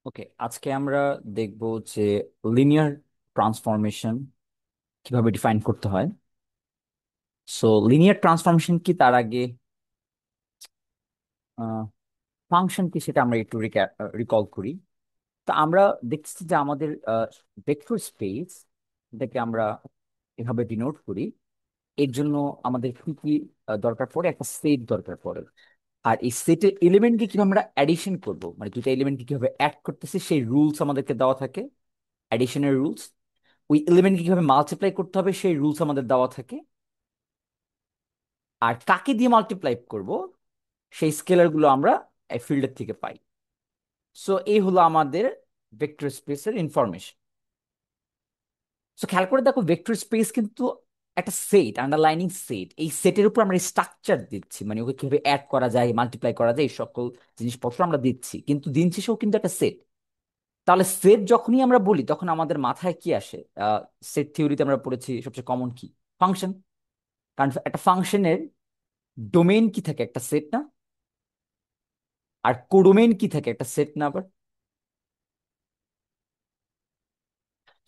ওকে, আজকে আমরা দেখব যে লিনিয়ার ট্রান্সফরমেশন কিভাবে ডিফাইন করতে হয়। সো লিনিয়ার ট্রান্সফরমেশন কি, তার আগে ফাংশন কি সেটা আমরা একটু রিকল করি। তো আমরা দেখছি যে আমাদের ভেক্টর স্পেস, এটাকে আমরা এভাবে ডিনোট করি। এর জন্য আমাদের কি কি দরকার পড়ে, একটা সেট দরকার পড়ে। আর এই সেটের এলিমেন্টকে কিভাবে আমরা অ্যাডিশন করব, মানে দুটো এলিমেন্টকে কিভাবে অ্যাড করতেছি সেই রুলস আমাদেরকে দেওয়া থাকে, অ্যাডিশনের রুলস। ওই এলিমেন্টকে কিভাবে মাল্টিপ্লাই করতে হবে সেই রুলস আমাদের দেওয়া থাকে। আর কাকে দিয়ে মাল্টিপ্লাই করব সেই স্কেলার গুলো আমরা এই ফিল্ডের থেকে পাই। সো এই হলো আমাদের ভেক্টর স্পেসের ইনফরমেশন। সো খেয়াল করে দেখো, ভেক্টর স্পেস কিন্তু একটা সেট, আন্ডারলাইনিং সেট। এই সেটের উপর আমরা স্ট্রাকচার দিচ্ছি, মানে ওকে কিভাবে অ্যাড করা যায়, মাল্টিপ্লাই করা যায়, এই সকল জিনিসপত্র আমরা দিচ্ছি, কিন্তু দিন শেষেও কিন্তু একটা সেট। তাহলে সেট যখনই আমরা বলি তখন আমাদের মাথায় কি আসে? সেট থিওরিতে আমরা পড়েছি সবচেয়ে কমন কি, ফাংশন। কারণ একটা ফাংশনের ডোমেইন কি থাকে, একটা সেট না? আর কোডোমেইন কি থাকে, একটা সেট না আবার?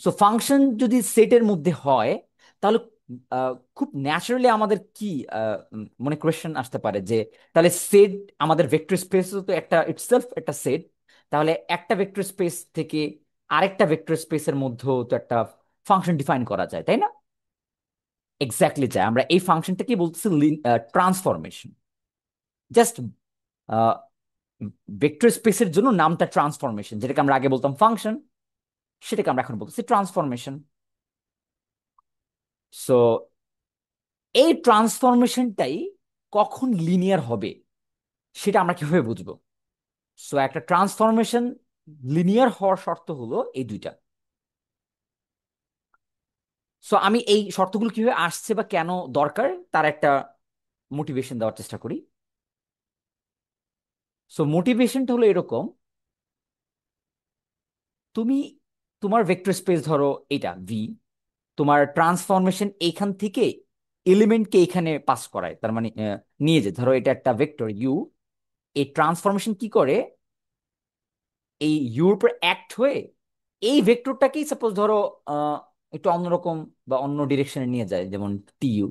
সো ফাংশন যদি সেটের মধ্যে হয়, তাহলে খুব ন্যাচারালি আমাদের কি মনে কোয়েশ্চেন আসতে পারে যে তাহলে সেট, আমাদের ভেক্টর স্পেস তো একটা ইটসেলফ একটা সেট, তাহলে একটা ভেক্টর স্পেস থেকে আরেকটা ভেক্টর স্পেসের মধ্যেও তো একটা ফাংশন ডিফাইন করা যায়, তাই না? এক্স্যাক্টলি যায়। আমরা এই ফাংশনটাকে বলতেছি ট্রান্সফরমেশন। জাস্ট ভেক্টর স্পেসের জন্য নামটা ট্রান্সফরমেশন, যেটাকে আমরা আগে বলতাম ফাংশন, সেটাকে আমরা এখন বলতেছি ট্রান্সফরমেশন। সো এই ট্রান্সফরমেশনটাই কখন লিনিয়ার হবে সেটা আমরা কিভাবে বুঝবো? সো একটা ট্রান্সফরমেশন লিনিয়ার হওয়ার শর্ত হলো এই দুইটা। সো আমি এই শর্তগুলো কিভাবে আসছে বা কেন দরকার তার একটা মোটিভেশন দেওয়ার চেষ্টা করি। সো মোটিভেশনটা হলো এরকম: তুমি তোমার ভেক্টর স্পেস ধরো এটা ভি, তোমার ট্রান্সফরমেশন এইখান থেকে এলিমেন্টকে এখানে পাস করায়, তার মানে নিয়ে যে ধরো এটা একটা ভেক্টর ইউ, এই ট্রান্সফরমেশন কি করে, এই ইউর উপর অ্যাক্ট হয়ে এই ভেক্টরটাকেই সাপোজ ধরো আহ, একটু অন্যরকম বা অন্য ডিরেকশনে নিয়ে যায়, যেমন টি ইউ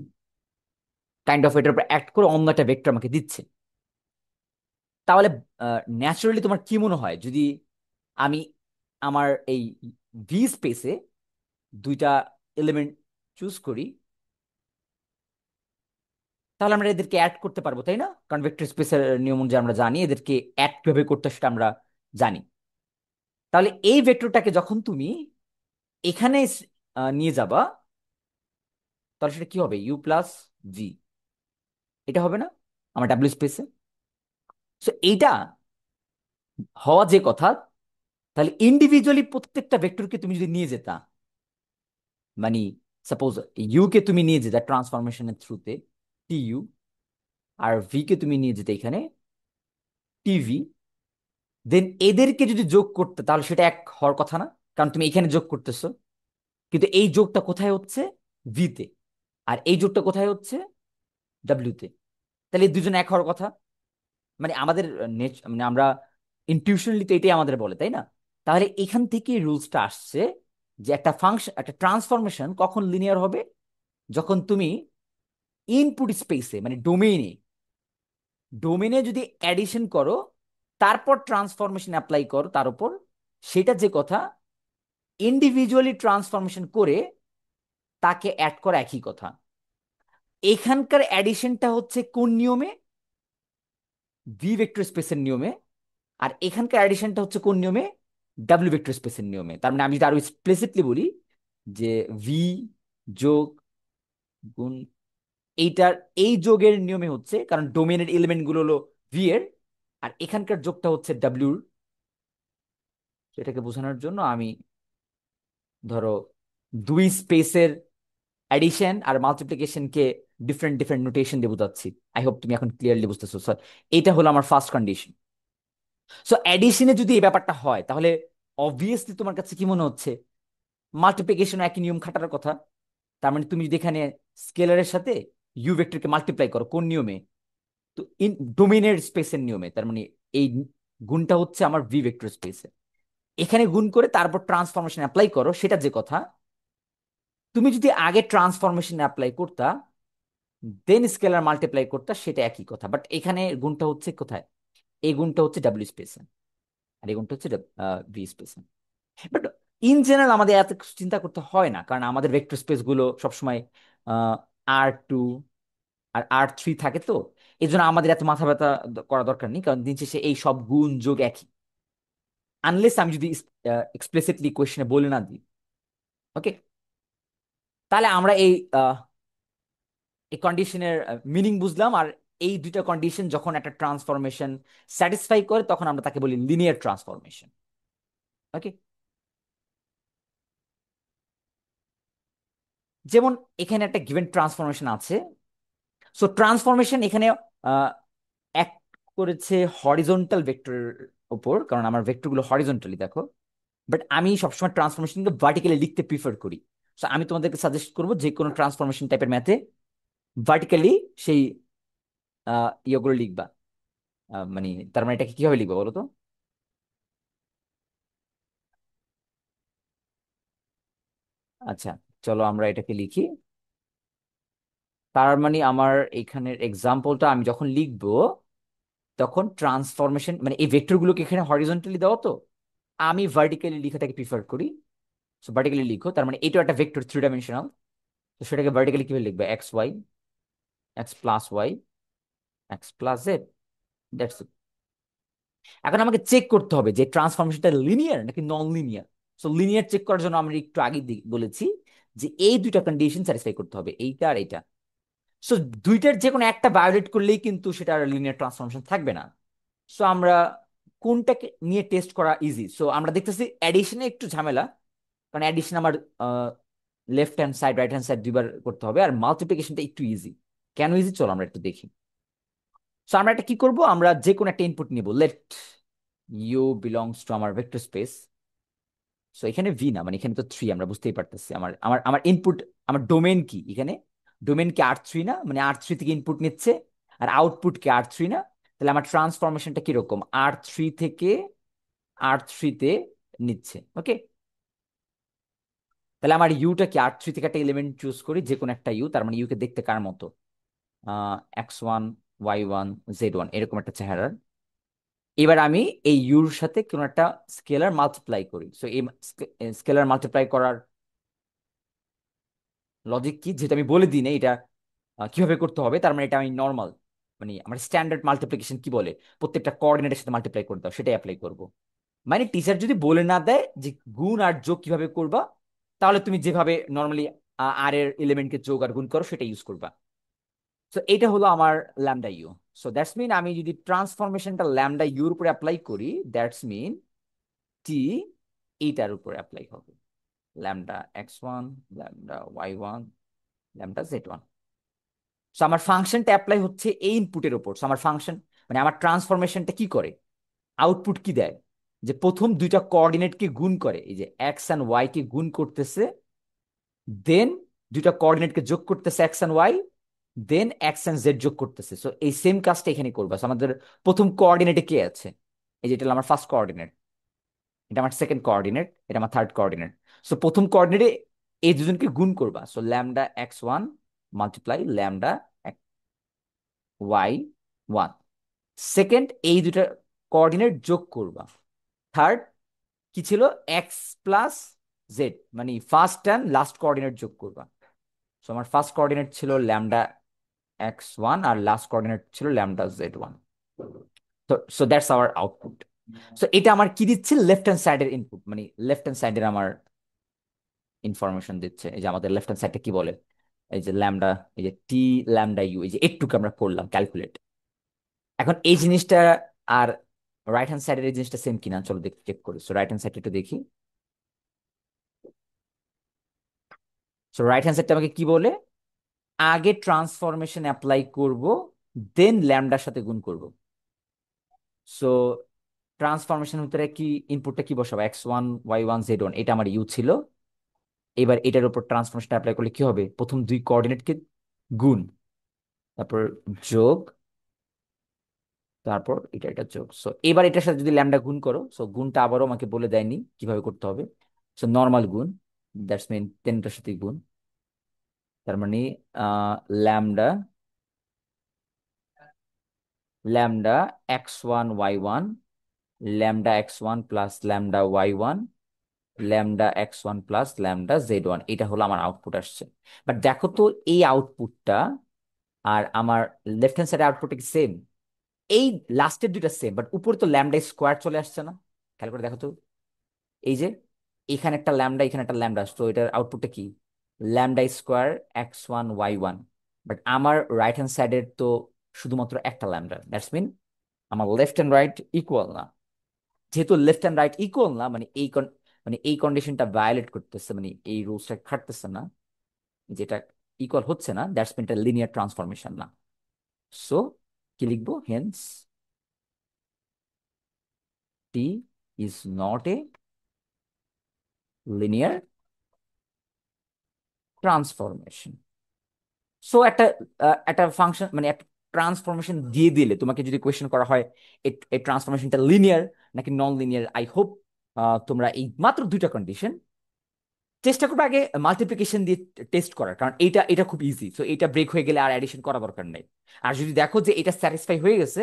কাইন্ড অফ এটার উপর অ্যাক্ট করে অন্য একটা ভেক্টর আমাকে দিচ্ছে। তাহলে ন্যাচারালি তোমার কি মনে হয়, যদি আমি আমার এই ভি স্পেসে দুইটা এলিমেন্ট চুজ করি, তাহলে আমরা এদেরকে অ্যাড করতে পারবো, তাই না? কারণ ভেক্টর স্পেসের নিয়ম অনুযায়ী আমরা জানি এদেরকে অ্যাড কিভাবে করতে হয় সেটা আমরা জানি। তাহলে এই ভেক্টরটাকে যখন তুমি এখানে নিয়ে যাবা, তাহলে সেটা কি হবে? ইউ প্লাস ভি, এটা হবে না আমার ডাব্লিউ স্পেসে? সো এইটা হওয়া যে কথা, তাহলে ইন্ডিভিজুয়ালি প্রত্যেকটা ভেক্টরকে তুমি যদি নিয়ে যেতা, মানে সাপোজ ইউ কে তুমি নিয়ে যেতা ট্রান্সফরমেশনের থ্রুতে টি ইউ, আর ভি কে তুমি নিয়ে যেতে এখানে টিভি, দেন এদেরকে যদি যোগ করতে তাহলে সেটা এক হওয়ার কথা না? কারণ তুমি এখানে যোগ করতেছো, কিন্তু এই যোগটা কোথায় হচ্ছে? ভি তে। আর এই যোগটা কোথায় হচ্ছে? ডাব্লিউ তে। তাহলে এই দুজন এক হওয়ার কথা। মানে আমাদের মানে আমরা ইনটিউশনালি তো এটাই আমাদের বলে, তাই না? তাহলে এখান থেকে রুলসটা আসছে যে একটা ফাংশন, একটা ট্রান্সফরমেশন কখন লিনিয়ার হবে, যখন তুমি ইনপুট স্পেসে মানে ডোমেইনে, ডোমেইনে যদি অ্যাডিশন করো, তারপর ট্রান্সফরমেশন অ্যাপ্লাই করো তার উপর, সেটা যে কথা ইন্ডিভিজুয়ালি ট্রান্সফরমেশন করে তাকে অ্যাড করা একই কথা। এখানকার অ্যাডিশনটা হচ্ছে কোন নিয়মে? ভি ভেক্টর স্পেসের নিয়মে। আর এখানকার অ্যাডিশনটা হচ্ছে কোন নিয়মে? ডাব্লিউ ভেক্টর স্পেসের নিয়মে। তার মানে আমি যদি আরো এক্সপ্লিসিটলি বলি যে ভি যোগ গুণ এইটার এই যোগের নিয়মে হচ্ছে, কারণ ডোমেনের এলিমেন্ট গুলো হলো ভি এর, আর এখানকার যোগটা হচ্ছে ডাব্লিউর। সেটাকে বোঝানোর জন্য আমি ধরো দুই স্পেসের অ্যাডিশন আর মাল্টিপ্লিকেশনকে ডিফারেন্ট ডিফারেন্ট নোটেশন দিয়ে বোঝাচ্ছি। আই হোপ তুমি এখন ক্লিয়ারলি বুঝতেছো। স্যার, এইটা হলো আমার ফার্স্ট কন্ডিশন। সো অ্যাডিশনে যদি এই ব্যাপারটা হয়, তাহলে অবভিয়াসলি তোমার কাছে কি মনে হচ্ছে? মাল্টিপ্লিকেশন একই নিয়ম খাটার কথা। তার মানে তুমি যদি এখানে স্কেলারের সাথে ইউ ভেক্টরকে মাল্টিপ্লাই করো কোন নিয়মে? তো ইন ডোমিনের স্পেসের নিয়মে। তার মানে এই গুণটা হচ্ছে আমার ভি ভেক্টর স্পেসে। এখানে গুণ করে তারপর ট্রান্সফরমেশন অ্যাপ্লাই করো, সেটা যে কথা। তুমি যদি আগে ট্রান্সফরমেশন অ্যাপ্লাই করতা দেন স্কেলার মাল্টিপ্লাই করতা, সেটা একই কথা, বাট এখানে গুণটা হচ্ছে কোথায়? এই গুণটা হচ্ছে ডাব্লিউ স্পেসে, আর এই গুণটা হচ্ছে ভি স্পেসে। বাট ইন জেনারেল আমাদের এত কিছু চিন্তা করতে হয় না, কারণ আমাদের ভেক্টর স্পেস গুলো সবসময় R2 আর R3 থাকে, তো এই জন্য আমাদের এত মাথা ব্যথা করা দরকার নেই, কারণ দিন শেষে এই সব গুণ যোগ একই, আনলেস আমি যদি এক্সপ্লিসিটলি কোয়েশ্চনে বলে না দিই। ওকে, তাহলে আমরা এই কন্ডিশনের মিনিং বুঝলাম। আর এই দুইটা কন্ডিশন যখন একটা ট্রান্সফরমেশন স্যাটিসফাই করে তখন আমরা তাকে বলি লিনিয়ার ট্রান্সফরমেশন। ওকে, যেমন এখানে একটা গিভেন ট্রান্সফরমেশন আছে। সো ট্রান্সফরমেশন এখানে এক করেছে হরিজন্টাল ভেক্টরের উপর, কারণ আমার ভেক্টরগুলো হরিজন্টালি দেখো। বাট আমি সবসময় ট্রান্সফরমেশনকে ভার্টিক্যালি লিখতে প্রিফার করি। সো আমি তোমাদেরকে সাজেস্ট করবো যে কোনো ট্রান্সফরমেশন টাইপের ম্যাথে ভার্টিক্যালি সেই ইয়েগুলো লিখবা। মানে তার মানে এটাকে কিভাবে লিখবো বলো তো? আচ্ছা, চলো আমরা এটাকে লিখি। তার মানে আমার এখানের এক্সাম্পলটা আমি যখন লিখবো তখন ট্রান্সফরমেশন মানে এই ভেক্টরগুলোকে এখানে হরিজন্টালি দেওয়া, তো আমি ভার্টিক্যালি লিখাটাকে প্রিফার করি। সো ভার্টিক্যালি লিখো, তার মানে এটা একটা ভেক্টর 3 ডাইমেনশনাল। তো সেটাকে ভার্টিক্যালি কিভাবে লিখবে? X y, x plus y, x plus z, that's it. এখন আমাকে চেক করতে হবে যে ট্রান্সফরমেশনটা লিনিয়ার নাকি non linear. So linear check করার জন্য আমরা একটু আগে বলেছি যে এই দুইটা কন্ডিশন স্যাটিসফাই করতে হবে, এইটা আর এইটা। সো দুইটার যে কোনো একটা ভায়োলেট করলেই কিন্তু সেটা আর লিনিয়ার ট্রান্সফরমেশন থাকবে না। সো আমরা কোনটাকে নিয়ে টেস্ট করা ইজি? সো আমরা দেখতেছি অ্যাডিশনে একটু ঝামেলা, কারণ অ্যাডিশন আমার left hand side right hand side দুইবার করতে হবে, আর মাল্টিপ্লিকেশনটা একটু ইজি। কেন ইজি চলো আমরা একটু দেখি। সো আমরা একটা কি করব, আমরা যে কোনো একটা ইনপুট নিব, লেট ইউ বিলংস টু আমার ভেক্টর স্পেস। সো এখানে ভি না, মানে এখানে তো থ্রি, আমরা বুঝতেই পারতেছি আমার আমার আমার ইনপুট, আমার ডোমেন কি এখানে? ডোমেন কি R3 না? মানে R3 থেকে ইনপুট নিচ্ছে, আর আউটপুট কি R3 না? তাহলে আমার ট্রান্সফরমেশনটা কিরকম? R3 থেকে R3 তে নিচ্ছে। ওকে, তাহলে আমার ইউটা কি R3 থেকে একটা এলিমেন্ট চুজ করি, যে কোনো একটা ইউ, তার মানে ইউকে দেখতে কার মতো? X1 Y1 Z1 এরকম একটা চেহারার। এবার আমি এই ইউর সাথে কোনো একটা স্কেলার মাল্টিপ্লাই করি। সো এই স্কেলার মাল্টিপ্লাই করার লজিক কি, যেটা আমি বলে দিই না এটা কিভাবে করতে হবে, তার মানে এটা আমি নর্মাল, মানে আমার স্ট্যান্ডার্ড মাল্টিপ্লিকেশন কি বলে, প্রত্যেকটা কোঅর্ডিনেটের সাথে মাল্টিপ্লাই করে দাও, সেটাই অ্যাপ্লাই করব। মানে টিচার যদি বলে না দেয় যে গুণ আর যোগ কিভাবে করবা, তাহলে তুমি যেভাবে নর্মালি আর এর এলিমেন্টকে যোগ আর গুণ করো সেটা ইউজ করবা। সো এটা হলো আমার lambda u. So that's mean আমি যদি ট্রান্সফরমেশনটা ল্যামডা ইউর উপরে অ্যাপ্লাই করি, দ্যাটস মিন টি এইটার উপরে অ্যাপ্লাই হবে, lambda X1, lambda Y1, lambda Z1। So আমার ফাংশনটা অ্যাপ্লাই হচ্ছে এই ইনপুটের উপর। সো আমার ফাংশন মানে আমার ট্রান্সফরমেশনটা কি করে, আউটপুট কি দেয়, যে প্রথম দুইটা কোঅর্ডিনেটকে গুণ করে, এই যে এক্স অ্যান্ড ওয়াই কে গুণ করতেছে, দেন দুইটা কোঅর্ডিনেটকে যোগ করতেছে x and y, then x and z যোগ করতেছে। সো এই সেম কাজটা এখানে করবা। So আমাদের প্রথম কোঅর্ডিনেটে কে আছে? এই যে এটা হলো আমার ফার্স্ট কোঅর্ডিনেট, এটা আমার সেকেন্ড কোঅর্ডিনেট, এটা আমার থার্ড কোঅর্ডিনেট। সো প্রথম কোঅর্ডিনেটে এই দুজনকে গুণ করবা। So lambda X1 multiply lambda Y1। Second এই দুটা কোঅর্ডিনেট যোগ করবা। থার্ড কি ছিল? এক্স প্লাস জেড, মানে ফার্স্ট অ্যান্ড লাস্ট কোঅর্ডিনেট যোগ করবা। সো আমার ফার্স্ট কোঅর্ডিনেট ছিল ল্যামডা X1 আর লাস্ট কোঅর্ডিনেট ছিল ল্যামডা Z1। তো so that's our output. So এটা আমার কি দিচ্ছে? লেফট হ্যান্ড সাইডের ইনপুট, মানে লেফট হ্যান্ড সাইডের আমার ইনফরমেশন দিচ্ছে। এই যে আমাদের লেফট হ্যান্ড সাইডটা কি বলে, এই যে ল্যামডা, এই যে টি ল্যামডা ইউ, এই যে একটুকে আমরা করলাম ক্যালকুলেট। এখন এই জিনিসটা আর রাইট হ্যান্ড সাইডের এই জিনিসটা সেম কিনা চলো দেখি, চেক করি। সো রাইট হ্যান্ড সাইডটা একটু দেখি। সো রাইট হ্যান্ড সাইডটা আমাকে কি বলে? আগে ট্রান্সফরমেশন অ্যাপ্লাই করব, দেন ল্যামডার সাথে গুণ করব। সো ট্রান্সফরমেশন ভিতরে কি ইনপুটটা কি বসাবো? X1 Y1 Z1, এটা আমার ইউ ছিল। এবার এটার উপর ট্রান্সফরমেশন অ্যাপ্লাই করলে কি হবে? প্রথম দুই কোঅর্ডিনেটকে গুণ, তারপর যোগ, তারপর এটা এটা যোগ। সো এবার এটার সাথে যদি ল্যামডা গুণ করো, সো গুণটা আবারও আমাকে বলে দেয়নি কিভাবে করতে হবে। সো নর্মাল গুণ, দ্যাটস মিন 10টার সাথে গুণ। তার মানে lambda lambda x1 y1, lambda x1 plus lambda y1, lambda x1 plus lambda z1, এটা হলো আমার আউটপুট আসছে। বাট দেখো তো এই আউটপুটটা আর আমার লেফট হ্যান্ড সাইডের আউটপুট কি সেম? এই লাস্টের দুইটা সেম, বাট উপরে তো ল্যামডা স্কোয়ার চলে আসছে না? খেয়াল করে দেখো তো, এই যে এখানে একটা ল্যামডা, এখানে একটা ল্যামডা, তো এটার আউটপুটটা কি? Lambda square x1 y1। But আমার রাইট হ্যান্ড সাইডের তো শুধুমাত্র একটা ল্যামডা, দ্যাটস মিন আমার লেফট অ্যান্ড রাইট ইকুয়াল না। যেহেতু লেফট অ্যান্ড রাইট ইকুয়াল না, মানে মানে এই কন্ডিশনটা ভায়োলেট করতেছে, মানে এই রুলসটা খাটতেছে না, যেটা ইকুয়াল হচ্ছে না, দ্যাটস মিন এটা লিনিয়ার ট্রান্সফরমেশন না। সো কি লিখবো? Hence T is not a linear transformation. So একটা ফাংশন মানে একটা ট্রান্সফরমেশন দিয়ে দিলে তোমাকে যদি কোয়েশ্চেন করা হয় এই ট্রান্সফরমেশনটা লিনিয়ার নাকি নন লিনিয়ার, আই হোপ তোমরা এই মাত্র দুইটা কন্ডিশন চেষ্টা করবে আগে মাল্টিপ্লিকেশন দিয়ে টেস্ট করার, কারণ এটা এটা খুব ইজি। সো এটা ব্রেক হয়ে গেলে আর অ্যাডিশন করা দরকার নেই। আর যদি দেখো যে এটা স্যাটিসফাই হয়ে গেছে,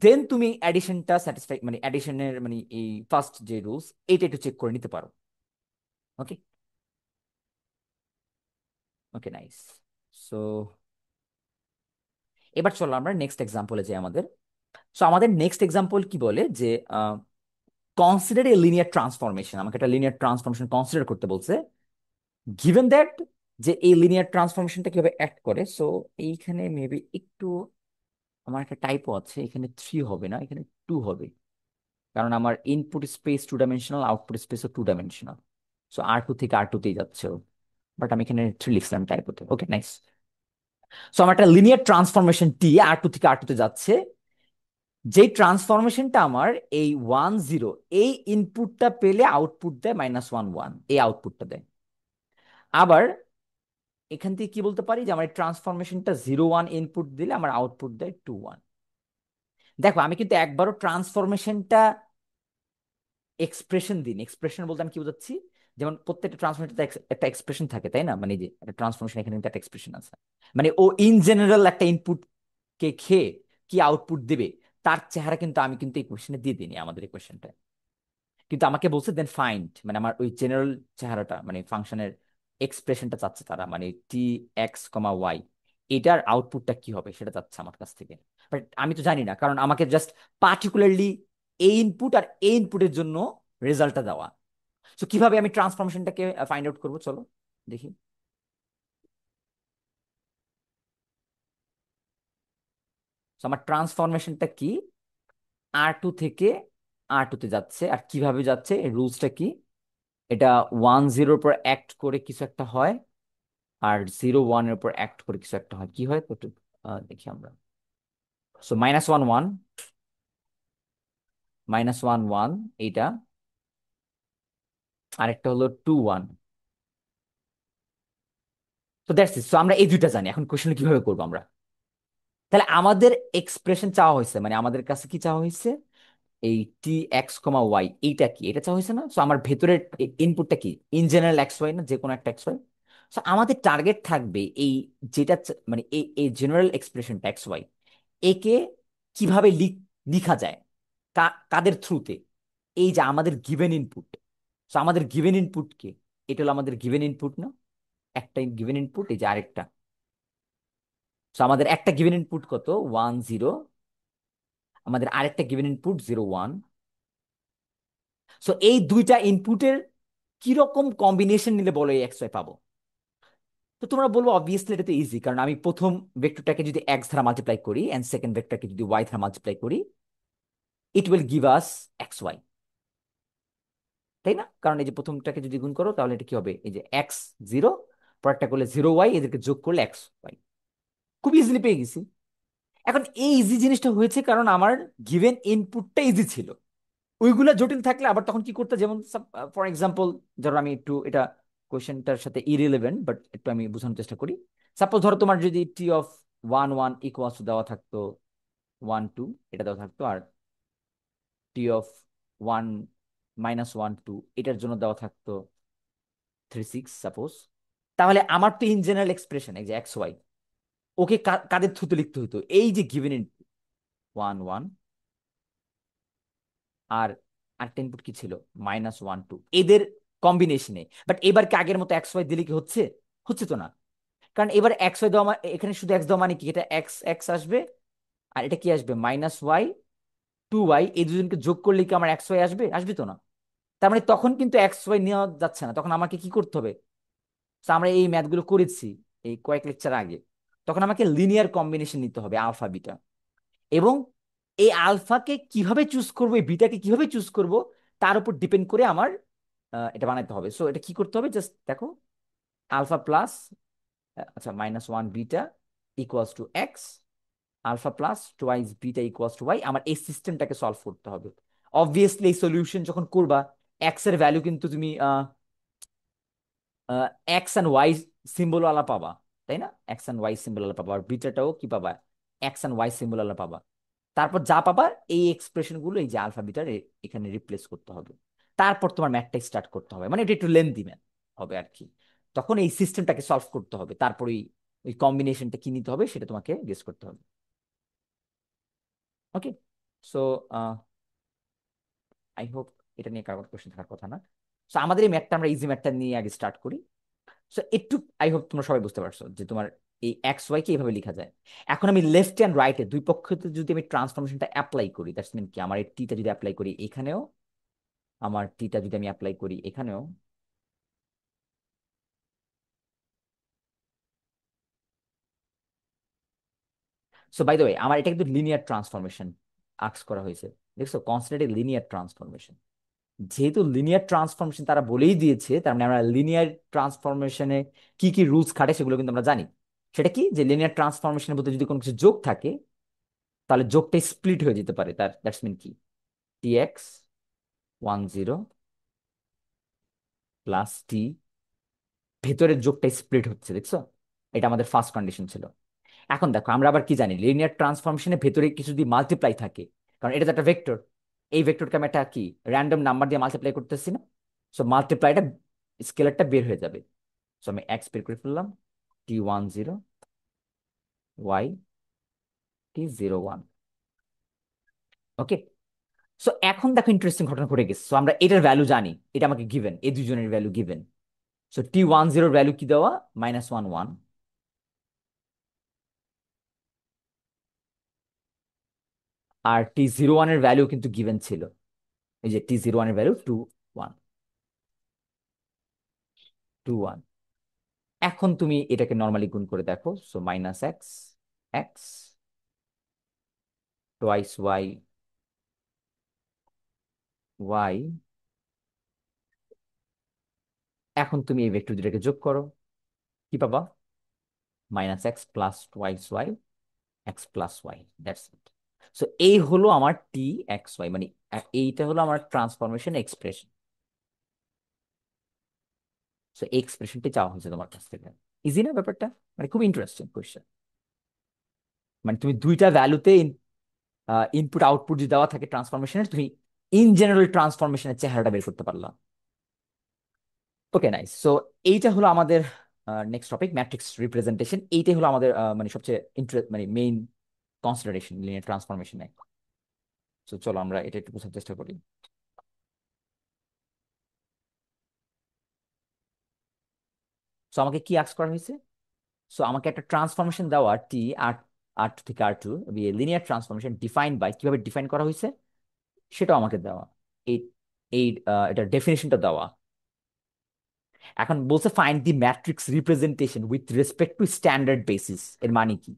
দেন তুমি অ্যাডিশনটা স্যাটিসফাই মানে অ্যাডিশনের মানে এই ফার্স্ট যে রুলস এটা একটু চেক করে নিতে পারো। ওকে, ওকে, নাইস। সো এবার চলো আমরা নেক্সট এক্সাম্পলে যাই আমাদের। সো আমাদের নেক্সট এক্সাম্পল কি বলে যে কনসিডার এ লিনিয়ার ট্রান্সফরমেশন, আমাকে একটা লিনিয়ার ট্রান্সফরমেশন কনসিডার করতে বলছে, গিভেন দ্যাট যে এই লিনিয়ার ট্রান্সফরমেশনটা কিভাবে অ্যাক্ট করে। সো এইখানে মেবি একটু আমার একটা টাইপও আছে, এখানে 3 হবে না, এখানে 2 হবে, কারণ আমার ইনপুট স্পেস 2 ডাইমেনশনাল, আউটপুট স্পেসও 2 ডাইমেনশনাল। সো R2 থেকে R2তেই যাচ্ছে, বাট আমি এখানে 3 লিখলাম টাইপোতে। ওকে, নাইস। সো আমার একটা লিনিয়ার ট্রান্সফরমেশন টি R2 থেকে R2তে যাচ্ছে, যেই ট্রান্সফরমেশনটা আমার এই 1 0 এই ইনপুটটা পেলে আউটপুট দেয় -1 1, এই আউটপুটটা দেয়। আবার এখান থেকে কি বলতে পারি যে আমার ট্রান্সফরমেশনটা 0 1 ইনপুট দিলে আমার আউটপুট দেয় 2 1। দেখো আমি কিন্তু একবারও ট্রান্সফরমেশনটা এক্সপ্রেশন দিন। এক্সপ্রেশন বলতে আমি কি বোঝাচ্ছি, যেমন প্রত্যেকটা ট্রান্সফরমেশন একটা এক্সপ্রেশন থাকে, তাই না? মানে যে একটা ট্রান্সফরমেশন এখানে কিন্তু একটা এক্সপ্রেশন আছে, মানে ও ইন জেনারেল একটা ইনপুট কে খেয়ে কি আউটপুট দেবে তার চেহারা কিন্তু আমি কিন্তু এই কোশ্চেনে দিয়ে দিইনি আমাদের এই কোশ্চেনটা। কিন্তু আমাকে বলছে দেন ফাইন্ড, মানে আমার ওই জেনারেল চেহারাটা মানে ফাংশনের এক্সপ্রেশনটা চাচ্ছে তারা, মানে T(x, y) এটার আউটপুটটা কি হবে সেটা চাচ্ছে আমার কাছ থেকে। বাট আমি তো জানি না, কারণ আমাকে জাস্ট পার্টিকুলারলি এই ইনপুট আর এই ইনপুটের জন্য রেজাল্টটা দেওয়া। সো কিভাবে আমি ট্রান্সফরমেশনটাকে ফাইন্ড আউট করবো, চলো দেখি। So, আমার ট্রান্সফরমেশনটা কি? R2 থেকে R2তে যাচ্ছে, আর কিভাবে যাচ্ছে, রুলসটা কি? এটা 1 0 উপর অ্যাক্ট করে কিছু একটা হয়, আর 0 1 এর উপর অ্যাক্ট করে কিছু একটা হয়। কি হয় তো একটু দেখি আমরা। সো -1 1, -1 1 এইটা, আরেকটা হলো 2 1। তো দ্যাটস ইট। সো আমরা এই দুইটা জানি, এখন কোশ্চেন কিভাবে করবো আমরা। তাহলে আমাদের এক্সপ্রেশন চাওয়া হয়েছে, মানে আমাদের কাছে কি চাওয়া হয়েছে, এই T(x, y) এইটা কি, এটা চাওয়া হয়েছে না? সো আমার ভেতরের ইনপুটটা কি, ইন জেনারেল XY না, যে কোনো একটা XY। সো আমাদের টার্গেট থাকবে এই যেটা মানে এই এই জেনারেল এক্সপ্রেশনটা XY, একে কিভাবে লিখা যায়, কাদের থ্রুতে, এই যে আমাদের গিভেন ইনপুট। সো আমাদের গিভেন ইনপুট কে, এটা হলো আমাদের গিভেন ইনপুট না? একটা গিভেন ইনপুট, এই যে আরেকটা। সো আমাদের একটা গিভেন ইনপুট কত, 1 0, আমাদের আরেকটা গিভেন ইনপুট 0 1। সো এই দুইটা ইনপুটের কিরকম কম্বিনেশন নিলে বলো এই XY পাবো? তো তোমরা বলবো অবভিয়াসলি এটা তো ইজি, কারণ আমি প্রথম ভেক্টরটাকে যদি X দ্বারা মাল্টিপ্লাই করি এন্ড সেকেন্ড ভেক্টরকে যদি Y দ্বারা মাল্টিপ্লাই করি, it will give us XY, তাই না? কারণ এই যে প্রথমটাকে যদি গুণ করো তাহলে এটা কি হবে, এই যে X 0, পরেরটা করলে 0 Y, এদেরকে যোগ করলে XY। খুব ইজিলি পেয়ে গেছি। এখন এই ইজি জিনিসটা হয়েছে কারণ আমার গিভেন ইনপুটটা ইজি ছিল। ওইগুলা জটিল থাকলে আবার তখন কি করতে, যেমন ফর এক্সাম্পল ধরো আমি একটু এটা কোয়েশ্চেনটার সাথে ইরিলেভেন্ট, বাট একটু আমি বোঝানোর চেষ্টা করি। সাপোজ ধরো তোমার যদি T(1 1) ইকুয়ালস দেওয়া থাকতো 1 2 এটা দেওয়া থাকতো, আর T(1 -1 2) এটার জন্য দেওয়া থাকতো 3 6 সাপোজ। তাহলে আমার তো ইন জেনারেল এক্সপ্রেশন এই যে XY, ওকে কাদের থ্রুতে লিখতে হতো, এই যে গিভেন ইনপুট 1 1, আর আরেকটা ইনপুট কি ছিল -1 2, এদের কম্বিনেশনে। বাট এবার কি আগের মতো XY দিলে কি হচ্ছে? হচ্ছে তো না। কারণ এবার XY দেওয়া এখানে শুধু X দেওয়া মানে কি, এটা এক্স এক্স আসবে, আর এটা কি আসবে -Y 2Y, এই দুজনকে যোগ করলে কি আমার XY আসবে? আসবে তো না। তার মানে তখন কিন্তু XY নেওয়া যাচ্ছে না, তখন আমাকে কি করতে হবে? তো আমরা এই ম্যাথগুলো করেছি এই কয়েক লেকচার আগে। তখন আমাকে লিনিয়ার কম্বিনেশন নিতে হবে আলফা বিটা, এবং এই আলফাকে কিভাবে চুজ করবো, এই বিটাকে কিভাবে চুজ করব, তার উপর ডিপেন্ড করে আমার এটা বানাইতে হবে। সো এটা কি করতে হবে, জাস্ট দেখো, আলফা প্লাস, আচ্ছা, -1 beta equals to x, alpha plus twice beta equals to y. আমার এই সিস্টেমটাকে সলভ করতে হবে। অবভিয়াসলি এই সলিউশন যখন করবা, এক্স এর ভ্যালু কিন্তু তুমি এক্স অ্যান্ড ওয়াই সিম্বল আলা পাবা, তাই না? এক্স অ্যান্ড ওয়াই সিম্বল আলা পাবা, আর বিটাটাও কি পাবা? এক্স অ্যান্ড ওয়াই সিম্বল আলা পাবা। তারপর যা পাবা এই এক্সপ্রেশন গুলো এই যে আলফা বিটার এখানে রিপ্লেস করতে হবে। তারপর তোমার ম্যাথটা স্টার্ট করতে হবে, মানে এটা একটু লেন্দি ম্যাথ হবে আর কি। তখন এই সিস্টেমটাকে সলভ করতে হবে, তারপর ওই ওই কম্বিনেশনটা কি নিতে হবে সেটা তোমাকে গেস করতে হবে। ওকে, সো আই হোপ এটা নিয়ে কারোর কোশ্চেন থাকার কথা না। সো আমাদের এই ম্যাথটা, আমরা ইজি ম্যাথটা নিয়ে আগে স্টার্ট করি। সো একটু আই হোপ তোমরা সবাই বুঝতে পারছো যে তোমার এই এক্স ওয়াই কে এইভাবে লেখা যায়। এখন আমি লেফট অ্যান্ড রাইটে দুই পক্ষতে যদি আমি ট্রান্সফরমেশনটা অ্যাপ্লাই করি, দ্যাটস মিন কি, আমার এই টিটা যদি অ্যাপ্লাই করি এখানেও, আমার টিটা যদি আমি অ্যাপ্লাই করি এখানেও, সো বাই দ্য ওয়ে আমার এটা কিন্তু লিনিয়ার ট্রান্সফরমেশন আস্ক করা হয়েছে। দেখছো, কনস্ট্যান্ট লিনিয়ার ট্রান্সফরমেশন। যেহেতু লিনিয়ার ট্রান্সফরমেশন তারা বলেই দিয়েছে, তার মানে আমরা লিনিয়ার ট্রান্সফরমেশনে কি কি রুলস খাটে সেগুলো কিন্তু আমরা জানি। সেটা কি, যে লিনিয়ার ট্রান্সফরমেশনের মধ্যে যদি কোনো কিছু যোগ থাকে, তাহলে যোগটা স্প্লিট হয়ে যেতে পারে। তার দ্যাটস মিন কি, Tx 10 প্লাস টি, ভেতরের যোগটা স্প্লিট হচ্ছে, দেখছো? এটা আমাদের ফার্স্ট কন্ডিশন ছিল। এখন দেখো, আমরা আবার কি জানি, লিনিয়ার ট্রান্সফরমেশনে ভেতরে কিছু যদি মাল্টিপ্লাই থাকে, কারণ এটা তো একটা ভেক্টর, এই ভেক্টরকে আমি একটা কি র্যান্ডম নাম্বার দিয়ে মাল্টিপ্লাই করতেছি না? সো মাল্টিপ্লাইটা, স্কেলারটা বের হয়ে যাবে। সো আমি এক্স বের করে ফেললাম, T10 Y T01। ওকে, সো এখন দেখো ইন্টারেস্টিং ঘটনা ঘটে গেছে। সো আমরা এটার ভ্যালু জানি, এটা আমাকে গিভেন, এই দুজনের value given. So T10 value কি দেওয়া, -1 1, আর T01 এর ভ্যালু কিন্তু গিভেন ছিল, এই যে T01 এর ভ্যালু 2 1 2 1। এখন তুমি এটাকে নর্মালি গুণ করে দেখো, so -x x twice y y. এখন তুমি এই ভেক্টর দুটাকে যোগ করো, কি পাবা? -x plus twice y x plus y, that's it. So এই হলো আমার T(x, y), মানে এইটা হলো আমার ট্রান্সফরমেশন এক্সপ্রেশন। সো এই এক্সপ্রেশনটি চাওয়া হয়েছে তোমার কাছ থেকে। ইজি না ব্যাপারটা? মানে খুব ইন্টারেস্টিং কোয়েশ্চেন। মানে তুমি দুইটা ভ্যালুতে ইনপুট আউটপুট যদি দেওয়া থাকে ট্রান্সফরমেশনের, তুমি ইন জেনারেল ট্রান্সফরমেশনের চেহারাটা বের করতে পারলা। ওকে, নাইস। সো এইটা হলো আমাদের নেক্সট টপিক, ম্যাট্রিক্স রিপ্রেজেন্টেশন। এইটাই হলো আমাদের মানে সবচেয়ে মানে মেইন কনসিডারেশন লিনিয়ার ট্রান্সফরমেশনে। তো চলো আমরা এটা একটু বোঝার চেষ্টা করি। সো আমাকে কি আস্ক করা হয়েছে? সো আমাকে একটা ট্রান্সফরমেশন দেওয়া, টি আর আর টু থেকে R two, linear transformation define by, কিভাবে ডিফাইন করা হয়েছে সেটাও আমাকে দেওয়া। এই এই এটা ডেফিনেশনটা দেওয়া। এখন বলছে find the matrix representation with respect to standard basis, এর মানে কি?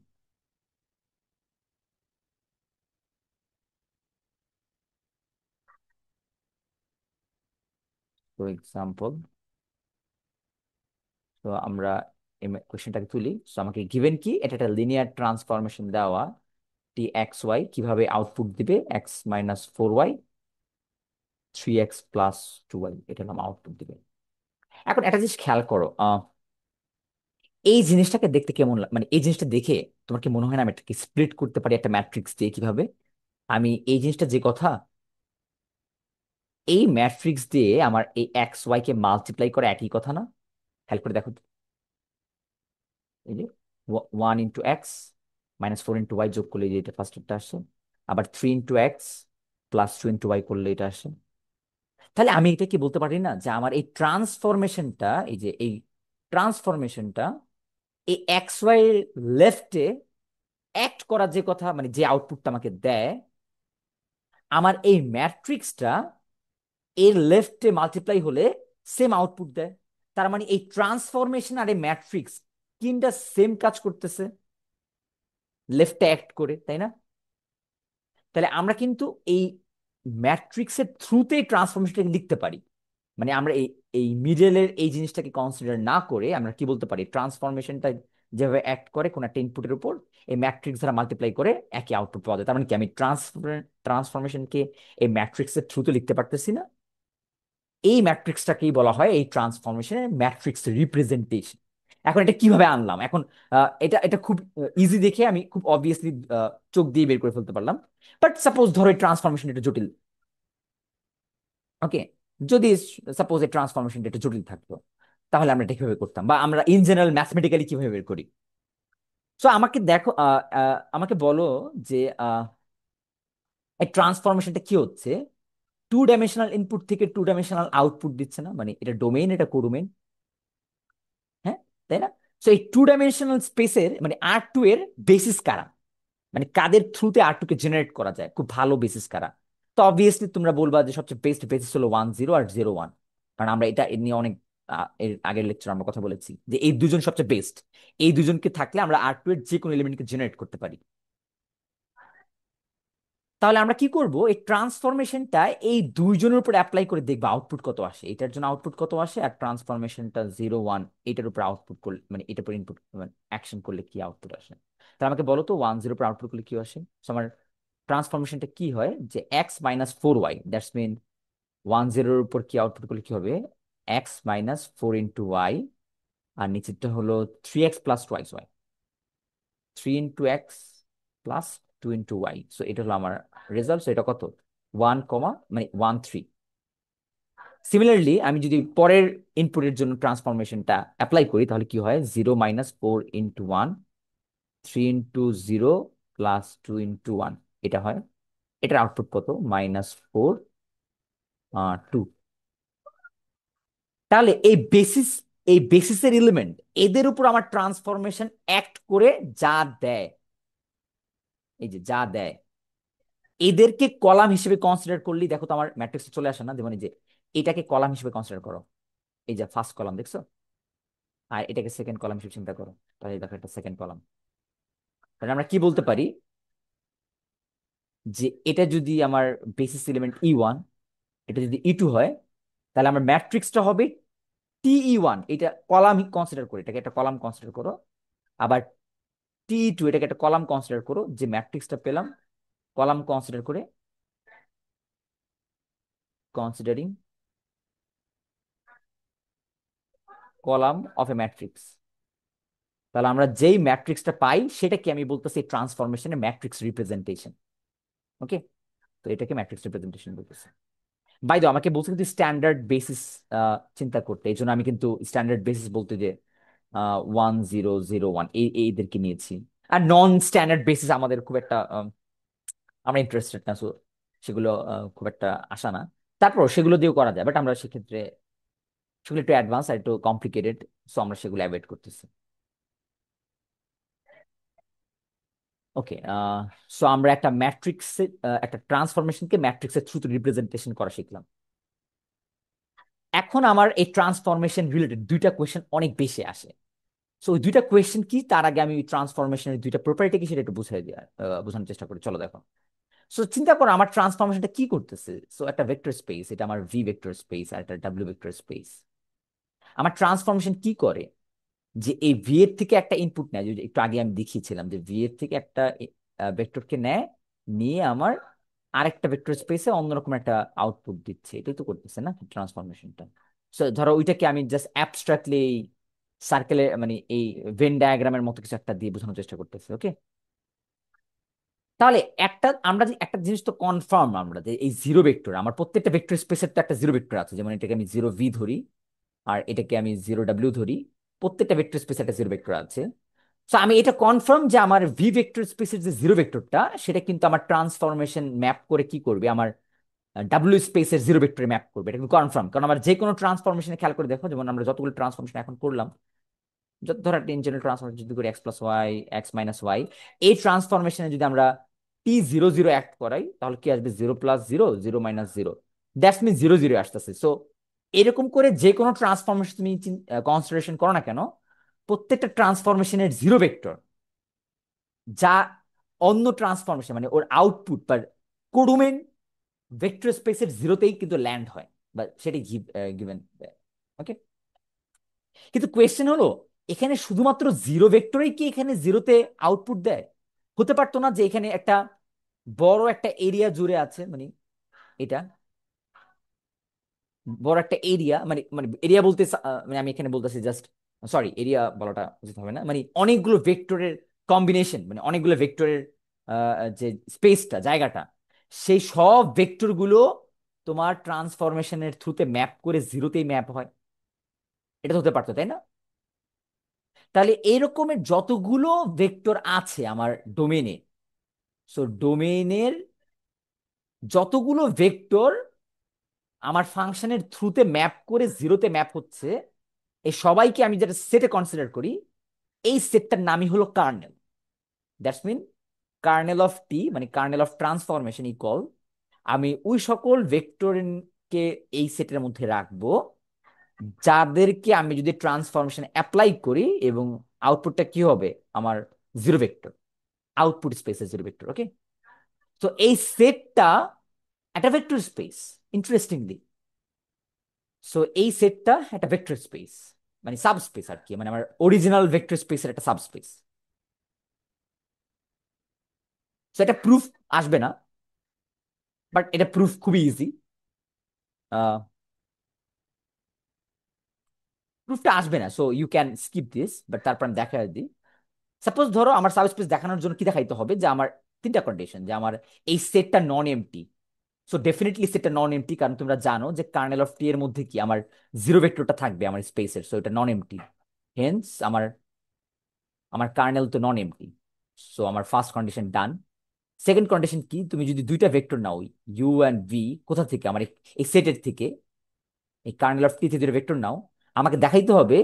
ফর এক্সাম্পল, তো আমরা এই কোয়েশ্চেনটাকে তুলি। সো আমাকে গিভেন কি, এটা একটা লিনিয়ার ট্রান্সফরমেশন দেওয়া, T(x, y) কিভাবে আউটপুট দিবে, x - 4y 3x + 2y, এটা হলো আউটপুট দিবে। এখন একটা জিনিস খেয়াল করো, এই জিনিসটাকে দেখতে কেমন মানে এই জিনিসটা দেখে তোমার কি মনে হয় না আমি এটাকে স্প্লিট করতে পারি একটা ম্যাট্রিক্স দিয়ে কিভাবে? আমি এই জিনিসটা যে কথা, এই ম্যাট্রিক্স দিয়ে আমার এই এক্স ওয়াই কে মাল্টিপ্লাই করে একই কথা না? হেল্প করে দেখো তো। এই যে 1 × x -4 × y যোগ করলে এই যে এটা ফার্স্টটা আসে, আবার 3 × x +2 × y করলে এটা আসে। তাহলে আমি এটা কি বলতে পারি না যে আমার এই ট্রান্সফরমেশনটা, এই যে এই ট্রান্সফরমেশনটা এই এক্স ওয়াই লেফটে অ্যাক্ট করার যে কথা, মানে যে আউটপুটটা আমাকে দেয়, আমার এই ম্যাট্রিক্সটা এর লেফটে মাল্টিপ্লাই হলে সেম আউটপুট দেয়। তার মানে এই ট্রান্সফরমেশন আর এই ম্যাট্রিক্স তিনটা সেম কাজ করতেছে লেফটে অ্যাক্ট করে, তাই না? তাহলে আমরা কিন্তু এই ম্যাট্রিক্সের থ্রুতেই ট্রান্সফরমেশনটাকে লিখতে পারি। মানে আমরা এই এই মিডলের এই জিনিসটাকে কনসিডার না করে আমরা কি বলতে পারি, ট্রান্সফরমেশনটা যেভাবে অ্যাক্ট করে কোন একটা ইনপুটের উপর, এই ম্যাট্রিক্স দ্বারা মাল্টিপ্লাই করে একই আউটপুট পাওয়া যায়। তার মানে কি আমি ট্রান্সফরমেশনকে এই ম্যাট্রিক্সের থ্রুতে লিখতে পারতেছি না? এই ম্যাট্রিক্সটাকেই বলা হয় এই ট্রান্সফরমেশনের ম্যাট্রিক্স রিপ্রেজেন্টেশন। এখন এটা কিভাবে আনলাম? এখন এটা এটা খুব ইজি দেখে আমি খুব অবভিয়াসলি চোখ দিয়ে বের করে ফেলতে পারলাম। বাট সাপোজ ধরো এই ট্রান্সফরমেশন এটা জটিল। ওকে, যদি সাপোজ এই ট্রান্সফরমেশনটা এটা জটিল থাকতো, তাহলে আমরা এটা কিভাবে করতাম, বা আমরা ইন জেনারেল ম্যাথমেটিক্যালি কিভাবে বের করি? সো আমাকে দেখো, আমাকে বলো যে এই ট্রান্সফরমেশনটা কি হচ্ছে, 2 ডাইমেনশনাল ইনপুট থেকে 2 ডাইমেনশনাল আউটপুট দিচ্ছে না? মানে এটা ডোমেইন, এটা কোডোমেইন, হ্যাঁ, তাই না? সো এই 2 ডাইমেনশনাল স্পেসের মানে R2 এর বেসিস কারা, মানে কাদের থ্রুতে R2 কে জেনারেট করা যায়, খুব ভালো বেসিস কারা? তো অবভিয়াসলি তোমরা বলবা যে সবচেয়ে বেস্ট বেসিস হলো 1 0 আর 0 1, কারণ আমরা এটা এ নিয়ে অনেক এর আগের লেকচার আমরা কথা বলেছি যে এই দুজন সবচেয়ে বেস্ট। এই দুজনকে থাকলে আমরা R2 এর যে কোনো এলিমেন্টকে জেনারেট করতে পারি। তাহলে আমরা কি করব, এই ট্রান্সফরমেশনটা এই দুইজনের উপর অ্যাপ্লাই করে দেখবো আউটপুট কত আসে, এটার জন্য আউটপুট কত আসে, আর ট্রান্সফরমেশনটা 0 1 এটার উপর আউটপুট করলে, মানে এটার উপর ইনপুট মানে অ্যাকশন করলে কি আউটপুট আসে। তাহলে আমাকে বলো তো 1 0 উপর আউটপুট করলে কি আসে। So আমার ট্রান্সফরমেশনটা কি হয় যে x - 4y, দ্যাটস মিন 1 0 উপর কি আউটপুট করলে কি হবে, x - 4 × y, আর নিচেরটা হলো 3x + 2y, 3 × x + 2 × y। So এটা হলো আমার রেজাল্ট। সো এটা কত, 1, মানে 1 3। সিমিলারলি আমি যদি পরের ইনপুটের জন্য ট্রান্সফরমেশনটা অ্যাপ্লাই করি, তাহলে কি হয়, 0 - 4 × 1, 3 × 0 + 2 × 1, এটা হয়। এটার আউটপুট কত, -4 2। তাহলে এই বেসিসের এলিমেন্ট, এদের উপর আমার ট্রান্সফরমেশন অ্যাক্ট করে যা দেয়, এই যে যা দেয়, এদেরকে কলাম হিসেবে কনসিডার করলেই দেখো তো আমার ম্যাট্রিক্সে চলে আসে না? যেমন এই যে এটাকে কলাম হিসেবে কনসিডার করো, এই যে ফার্স্ট কলাম দেখছো, আর এটাকে সেকেন্ড কলাম হিসেবে চিন্তা করো, তাহলে দেখো এটা সেকেন্ড কলাম। তাহলে আমরা কি বলতে পারি যে এটা যদি আমার বেসিস এলিমেন্ট E1, এটা যদি E2 হয়, তাহলে আমার ম্যাট্রিক্সটা হবে TE1, এটা কলাম কনসিডার করে, এটাকে একটা কলাম কনসিডার করো। আবার TE2, এটাকে একটা কলাম কনসিডার করো, যে ম্যাট্রিক্সটা পেলাম কলাম কনসিডার করে, considering column of A matrix. তাহলে আমরা যেই ম্যাট্রিক্সটা পাই সেটাকে আমি বলতেছি ট্রান্সফরমেশনের ম্যাট্রিক্স রিপ্রেজেন্টেশন। ওকে, তো এটাকে ম্যাট্রিক্স রিপ্রেজেন্টেশন বলতেছে। বাই দ্য আমাকে বলছে কিন্তু স্ট্যান্ডার্ড বেসিস চিন্তা করতে, এই জন্য আমি কিন্তু স্ট্যান্ডার্ড বেসিস বলতে যে 1 0 0 1 এইদেরকে নিয়েছি। আর নন স্ট্যান্ডার্ড বেসিস আমাদের খুব একটা আমরা ইন্টারেস্টেড না, so সেগুলো খুব একটা আশা না। তারপর সেগুলো দিয়েও করা যায়, বাট আমরা সেক্ষেত্রে সেগুলো একটু অ্যাডভান্স আর একটু কমপ্লিকেটেড, সো আমরা সেগুলো অ্যাভয়েড করতেছি। ওকে, সো আমরা একটা ম্যাট্রিক্সে একটা ট্রান্সফরমেশনকে ম্যাট্রিক্সের থ্রুতে রিপ্রেজেন্টেশন করা শিখলাম। এখন আমার এই ট্রান্সফরমেশন রিলেটেড দুইটা কোয়েশ্চেন অনেক বেশি আসে। সো ওই দুইটা কোয়েশ্চেন কি, তার আগে আমি ট্রান্সফরমেশনের দুইটা প্রপার্টি কি সেটা একটু বুঝাই দেওয়ার বোঝানোর চেষ্টা করি, চলো দেখো। সো চিন্তা করো আমার ট্রান্সফরমেশনটা কি করতেছে। সো একটা ভেক্টর স্পেস, এটা আমার ভি ভেক্টর স্পেস, আর একটা ডাব্লিউ ভেক্টর স্পেস। আমার ট্রান্সফরমেশন কি করে, যে এই ভি এর থেকে একটা ইনপুট নেয়, যদি একটু আগে আমি দেখিয়েছিলাম যে ভি এর থেকে একটা ভেক্টরকে নেয়, নিয়ে আমার আরেকটা ভেক্টর স্পেসে অন্যরকম একটা আউটপুট দিচ্ছে, এটাই তো করতেছে না ট্রান্সফরমেশনটা। সো ধরো ওইটাকে আমি জাস্ট অ্যাবস্ট্রাক্টলি সার্কেলে মানে এই ভেন ডায়াগ্রামের মতো কিছু একটা দিয়ে বোঝানোর চেষ্টা করতেছি, ওকে? তাহলে আমরা যে একটা জিনিস তো কনফার্ম, আমরা যে এই জিরো ভেক্টর, আমার প্রত্যেকটা ভেক্টর স্পেসের তো একটা জিরো ভেক্টর আছে, যেমন এটাকে আমি জিরো ভি ধরি আর এটাকে আমি জিরো ডাব্লিউ ধরি, প্রত্যেকটা ভেক্টর স্পেসে একটা জিরো ভেক্টর আছে। তো আমি এটা কনফার্ম যে আমার ভি ভেক্টর স্পেসের যে জিরো ভেক্টরটা, সেটা কিন্তু আমার ট্রান্সফরমেশন ম্যাপ করে কি করবে, আমার ডাব্লিউ স্পেসের জিরো ভেক্টরে ম্যাপ করবে। এটা কিন্তু কনফার্ম, কারণ আমার যে কোনো ট্রান্সফরমেশনে খেয়াল করে দেখো, যেমন আমরা যতগুলো ট্রান্সফরমেশন এখন করলাম, যত ধর একটা ইনজেনারেল ট্রান্সফরমেশন যদি করি x plus y, x minus y, এই ট্রান্সফরমেশনে যদি আমরা টি জিরো জিরো অ্যাক্ট করাই, তাহলে কি আসবে? Zero plus zero, zero minus zero, that's mean zero zero আসতেছে। সো এরকম করে যে কোনো ট্রান্সফরমেশন তুমি কনসিডারেশন করো না কেন, প্রত্যেকটা ট্রান্সফরমেশনের জিরো ভেক্টর যা অন্য ট্রান্সফরমেশন মানে ওর আউটপুট বা কোডোমেন ভেক্টর স্পেসের জিরোতেই কিন্তু ল্যান্ড হয়, বা সেটাই গিভেন। ওকে, কিন্তু কোয়েশ্চেন হলো, এখানে শুধুমাত্র জিরো ভেক্টরেই কি এখানে জিরোতে আউটপুট দেয়? হতে পারতো না যে এখানে একটা বড় একটা এরিয়া জুড়ে আছে, মানে এটা বড় একটা এরিয়া, মানে মানে এরিয়া বলতে মানে আমি এখানে বলতেছি জাস্ট, সরি এরিয়া বলাটা উচিত হবে না, মানে অনেকগুলো ভেক্টরের কম্বিনেশন, মানে অনেকগুলো ভেক্টরের যে স্পেসটা, জায়গাটা, সেই সব ভেক্টর গুলো তোমার ট্রান্সফরমেশনের থ্রুতে ম্যাপ করে জিরোতেই ম্যাপ হয়। এটা তো হতে পারতো, তাই না? তাহলে এরকমের যতগুলো ভেক্টর আছে আমার ডোমেনে, সো ডোমেনের যতগুলো ভেক্টর আমার ফাংশনের থ্রুতে ম্যাপ করে জিরোতে ম্যাপ হচ্ছে, এই সবাইকে আমি যেটা সেটে কনসিডার করি, এই সেটটার নামই হলো kernel. That's mean kernel of T, মানে কার্নেল অফ ট্রান্সফরমেশন ইকুয়াল, আমি ওই সকল ভেক্টরকে এই সেটের মধ্যে রাখবো যাদেরকে আমি যদি ট্রান্সফরমেশন অ্যাপ্লাই করি, এবং আউটপুটটা কি হবে? আমার জিরো ভেক্টর, আউটপুট স্পেসের জিরো ভেক্টর। ওকে, তো এই সেটটা একটা ভেক্টর স্পেস, ইন্টারেস্টিংলি। সো এই সেটটা একটা ভেক্টর স্পেস, মানে সাবস্পেস আর কি, মানে আমার অরিজিনাল ভেক্টর স্পেসের একটা সাবস্পেস। সো এটা প্রুফ আসবে না, বাট এটা প্রুফ খুবই ইজি। প্রুফটা আসবে না, so you can skip this, but তারপর আমি দেখা দিই। সাপোজ ধরো আমার সাবস্পেস দেখানোর জন্য কি দেখাইতে হবে, যে আমার তিনটা কন্ডিশন, যে আমার এই সেটটা নন এমটি। সো ডেফিনেটলি সেটটা নন এমটি, কারণ তোমরা জানো যে কার্নেল অফ টি এর মধ্যে কি আমার জিরো ভেক্টরটা থাকবে আমার স্পেসের, সো এটা নন এমটি। হেন্স আমার আমার কার্নেল তো নন এমটি। সো আমার first condition done. Second condition কি? তুমি যদি দুইটা ভেক্টর নাও, ইউ অ্যান্ড ভি, কোথা থেকে? আমার এই সেটের থেকে, এই কার্নেল অফ টি থেকে দুটো ভেক্টর নাও, আমাকে দেখাইতে হবে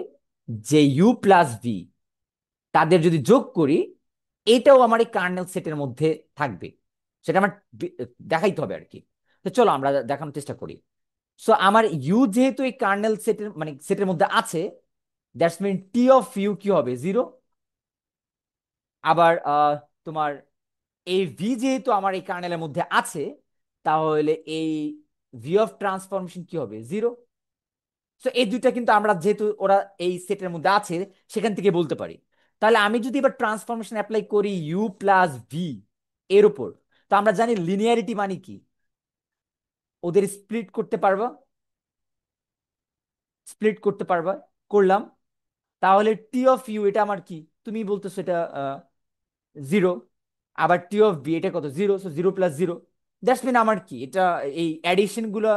যে ইউ প্লাস ভি, তাদের যদি যোগ করি, এটাও আমার এই কার্নেল সেটের মধ্যে থাকবে। সেটা আমার দেখাইতে হবে আর কি। তো চলো আমরা দেখানোর চেষ্টা করি। সো আমার ইউ যেহেতু এই কার্নেল সেটের মানে সেটের মধ্যে আছে, that's mean T of u কি হবে? জিরো। আবার তোমার এই ভি যেহেতু আমার এই কার্নেলের মধ্যে আছে, তাহলে এই ভি অফ ট্রান্সফরমেশন কি হবে? জিরো। সো এই দুইটা কিন্তু আমরা যেহেতু ওরা এই সেটের মধ্যে আছে, সেখান থেকে বলতে পারি। তাহলে আমি যদি এবার ট্রান্সফরমেশন অ্যাপ্লাই করি ইউ প্লাস ভি এর উপর, তো আমরা জানি লিনিয়ারিটি মানে কি? ওদের স্প্লিট করতে পারবা, স্প্লিট করতে পারবা, করলাম। তাহলে টি অফ ইউ এটা আমার কি? তুমি বলতেছো এটা জিরো। আবার টি অফ বি এটা কত? Zero. So zero plus zero, that's mean আমার কি এটা, এই অ্যাডিশন গুলা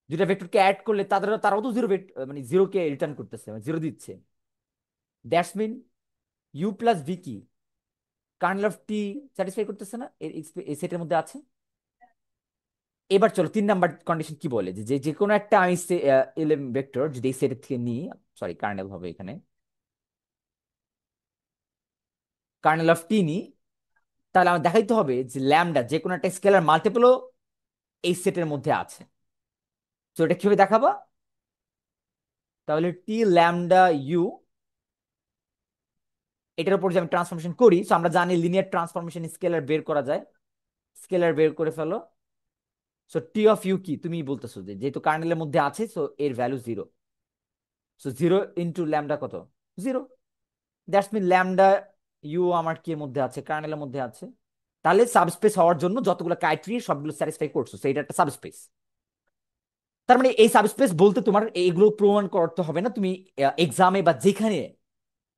দুটা ভেক্টরকে অ্যাড করলে তারাও তো জিরো মানে জিরোকে রিটার্ন করতেছে, জিরো দিচ্ছে। That's mean u plus v কি কার্নেল অফ টি স্যাটিসফাই করতেছে না, এই সেটের মধ্যে আছে। এবার চলো 3 নাম্বার কন্ডিশন কি বলে, যে যে যে কোনো একটা আমি এলিমেন্ট ভেক্টর যদি এই সেটের থেকে নিই, সরি কার্নেল হবে এখানে, কার্নেল অফ টি নিই, তাহলে আমার দেখাইতে হবে যে ল্যামডা যে কোনো একটা স্কেলার মাল্টিপলও এই সেটের মধ্যে আছে। তো এটা কিভাবে দেখাবো? তাহলে টি ল্যামডা ইউ, এটার উপর যে আমি ট্রান্সফরমেশন করি, সো আমরা জানি লিনিয়ার ট্রান্সফরমেশন স্কেলার বের করা যায়। স্কেলার বের করে ফেলো। সো টি অফ ইউ কি? তুমি বলতেছো যে যেহেতু কার্নেলের মধ্যে আছে, সো এর value zero. So zero into lambda কত? Zero. That's mean lambda U আমার কি এর মধ্যে আছে? কার্নেলের মধ্যে আছে। তাহলে সাবস্পেস হওয়ার জন্য যতগুলো ক্রাইটেরিয়া সবগুলো স্যাটিসফাই করছো, সো এটা একটা সাবস্পেস। তার মানে এই সাবস্পেস বলতে তোমার এইগুলো প্রমাণ করতে হবে না, তুমি এক্সামে বা যেখানে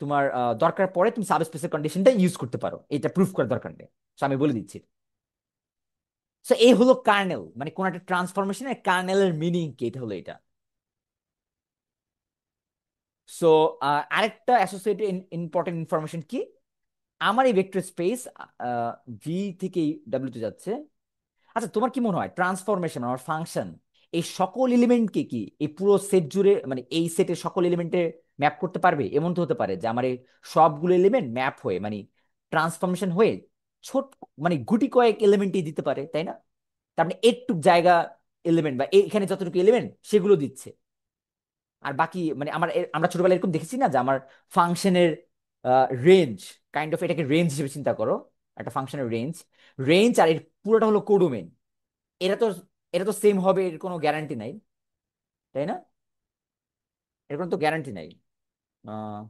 তোমার দরকার পড়ে তুমি সাবস্পেসের কন্ডিশনটা ইউজ করতে পারো, এটা প্রুফ করার দরকার নেই। So, আমি বলে দিচ্ছি। সো এই হলো কার্নেল, মানে কোন একটা ট্রান্সফরমেশনের কার্নেলের মিনিং কি, এটা হলো এটা। সো আরেকটা অ্যাসোসিয়েটেড ইম্পর্টেন্ট ইনফরমেশন কি, আমার এই ভেক্টর স্পেস ভি থেকে ডাব্লিউ তে যাচ্ছে। আচ্ছা, তোমার কি মনে হয় ট্রান্সফরমেশন আমার ফাংশন এই সকল এলিমেন্টকে কি এই পুরো সেট জুড়ে, মানে এই সেটের সকল এলিমেন্টে ম্যাপ করতে পারবে? এমন তো হতে পারে যে আমার এই সবগুলো এলিমেন্ট ম্যাপ হয়ে, মানে ট্রান্সফরমেশন হয়ে ছোট, মানে গুটি কয়েক এলিমেন্টই দিতে পারে, তাই না? তার মানে একটু জায়গা এলিমেন্ট বা এখানে যতটুকু এলিমেন্ট সেগুলো দিচ্ছে, আর বাকি মানে আমরা ছোটবেলায় এরকম দেখেছি না যে আমার ফাংশনের রেঞ্জ, কাইন্ড অফ এটাকে রেঞ্জ হিসেবে চিন্তা করো, একটা ফাংশনের রেঞ্জ, রেঞ্জ আর এর পুরোটা হলো কোডোমেইন। এটা তো এটা তো সেম হবে, এর কোনো গ্যারান্টি নাই, তাই না? এর কোনো তো গ্যারান্টি নাই। আহ,